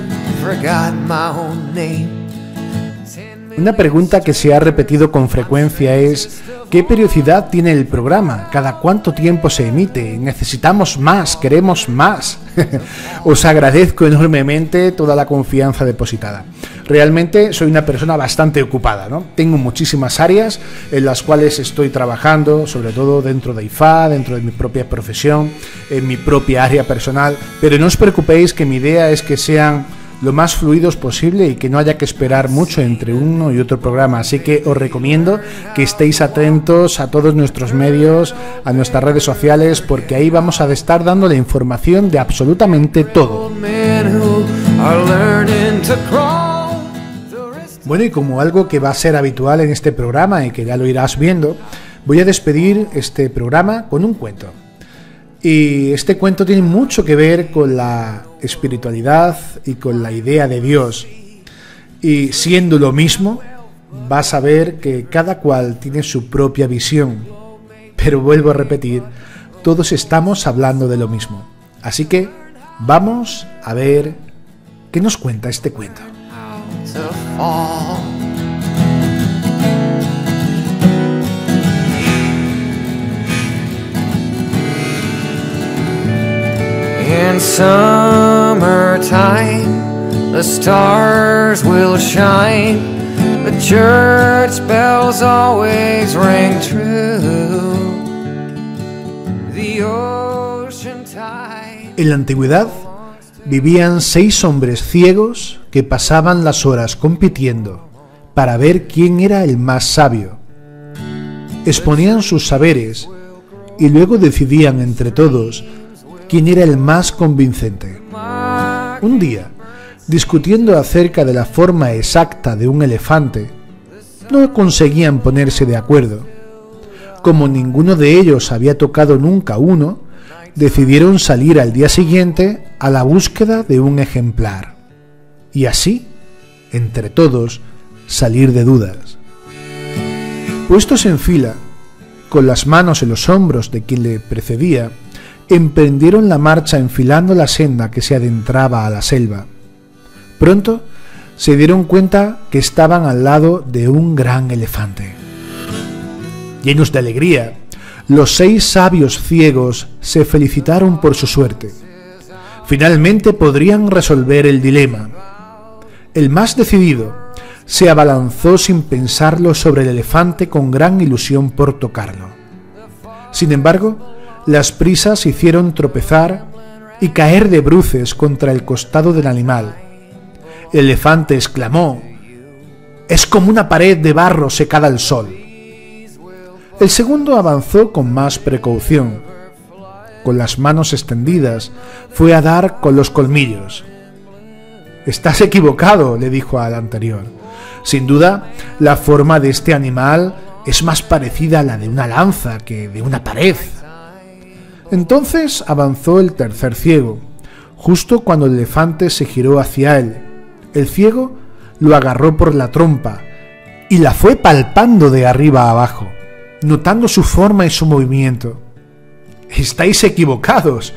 Una pregunta que se ha repetido con frecuencia es: ¿qué periodicidad tiene el programa? ¿Cada cuánto tiempo se emite? Necesitamos más, queremos más. Os agradezco enormemente toda la confianza depositada. Realmente soy una persona bastante ocupada, ¿no? Tengo muchísimas áreas en las cuales estoy trabajando, sobre todo dentro de IFA, dentro de mi propia profesión, en mi propia área personal, pero no os preocupéis, que mi idea es que sean lo más fluidos posible y que no haya que esperar mucho entre uno y otro programa. Así que os recomiendo que estéis atentos a todos nuestros medios, a nuestras redes sociales, porque ahí vamos a estar dando la información de absolutamente todo. Bueno, y como algo que va a ser habitual en este programa y que ya lo irás viendo, voy a despedir este programa con un cuento. Y este cuento tiene mucho que ver con la espiritualidad y con la idea de Dios. Y siendo lo mismo, vas a ver que cada cual tiene su propia visión. Pero vuelvo a repetir, todos estamos hablando de lo mismo. Así que vamos a ver qué nos cuenta este cuento. In summertime, the stars will shine, the church bells always ring true. The ocean tide. En la antigüedad vivían 6 hombres ciegos que pasaban las horas compitiendo para ver quién era el más sabio. Exponían sus saberes y luego decidían entre todos quién era el más convincente. Un día, discutiendo acerca de la forma exacta de un elefante, no conseguían ponerse de acuerdo. Como ninguno de ellos había tocado nunca uno, decidieron salir al día siguiente a la búsqueda de un ejemplar. Y así, entre todos, salir de dudas. Puestos en fila, con las manos en los hombros de quien le precedía, emprendieron la marcha enfilando la senda que se adentraba a la selva. Pronto se dieron cuenta que estaban al lado de un gran elefante. Llenos de alegría, los 6 sabios ciegos se felicitaron por su suerte. Finalmente podrían resolver el dilema. El más decidido se abalanzó sin pensarlo sobre el elefante con gran ilusión por tocarlo. Sin embargo, Las prisas hicieron tropezar y caer de bruces contra el costado del animal. El elefante exclamó: «Es como una pared de barro secada al sol». El segundo avanzó con más precaución. Con las manos extendidas, fue a dar con los colmillos. «Estás equivocado», le dijo al anterior. «Sin duda, la forma de este animal es más parecida a la de una lanza que de una pared». Entonces avanzó el tercer ciego. Justo cuando el elefante se giró hacia él, el ciego lo agarró por la trompa y la fue palpando de arriba a abajo, notando su forma y su movimiento. «Estáis equivocados.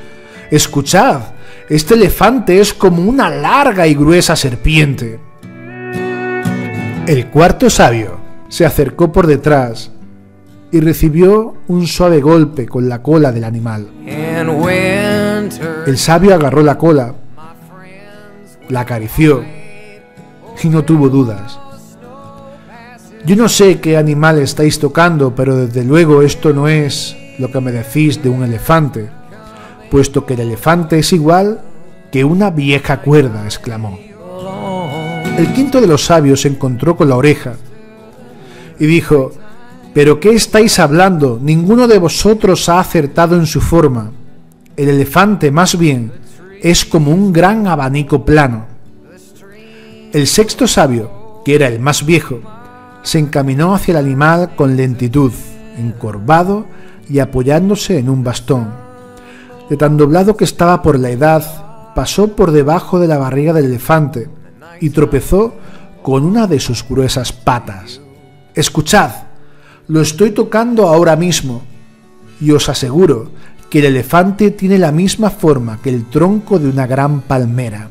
Escuchad, este elefante es como una larga y gruesa serpiente». El cuarto sabio se acercó por detrás y recibió un suave golpe con la cola del animal. El sabio agarró la cola, la acarició y no tuvo dudas. «Yo no sé qué animal estáis tocando, pero desde luego esto no es lo que me decís de un elefante, puesto que el elefante es igual que una vieja cuerda», exclamó. El quinto de los sabios se encontró con la oreja y dijo: «¿Pero qué estáis hablando? Ninguno de vosotros ha acertado en su forma. El elefante, más bien, es como un gran abanico plano». El sexto sabio, que era el más viejo, se encaminó hacia el animal con lentitud, encorvado y apoyándose en un bastón. De tan doblado que estaba por la edad, pasó por debajo de la barriga del elefante y tropezó con una de sus gruesas patas. «Escuchad, lo estoy tocando ahora mismo, y os aseguro que el elefante tiene la misma forma que el tronco de una gran palmera».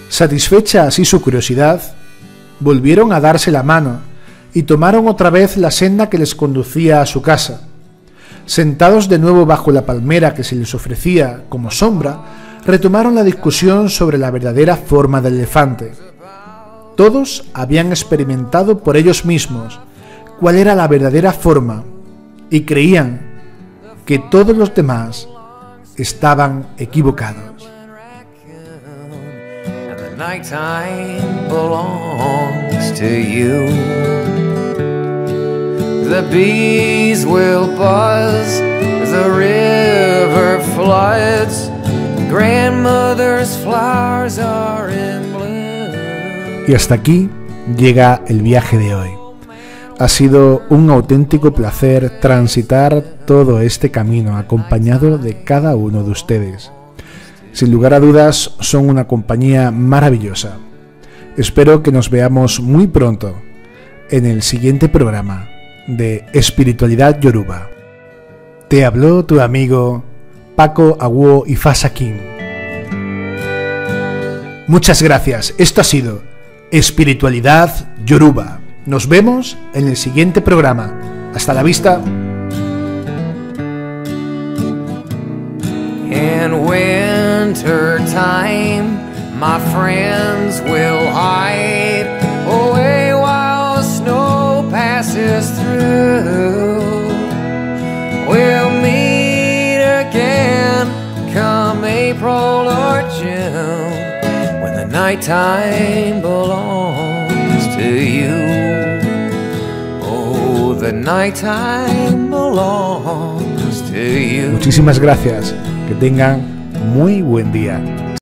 Satisfecha así su curiosidad, volvieron a darse la mano y tomaron otra vez la senda que les conducía a su casa. Sentados de nuevo bajo la palmera que se les ofrecía como sombra, retomaron la discusión sobre la verdadera forma del elefante. Todos habían experimentado por ellos mismos cuál era la verdadera forma y creían que todos los demás estaban equivocados. Nighttime belongs to you. The bees will buzz as the river floods. Grandmother's flowers are in bloom. Y hasta aquí llega el viaje de hoy. Ha sido un auténtico placer transitar todo este camino acompañado de cada uno de ustedes. Sin lugar a dudas, son una compañía maravillosa. Espero que nos veamos muy pronto en el siguiente programa de Espiritualidad Yoruba. Te habló tu amigo Paco Awo Ifasakin. Muchas gracias. Esto ha sido Espiritualidad Yoruba. Nos vemos en el siguiente programa. Hasta la vista. Winter time, my friends will hide away while the snow passes through. We'll meet again come April or June, when the nighttime belongs to you. Oh, the nighttime belongs to you. Muchísimas gracias. Que tengan muy buen día.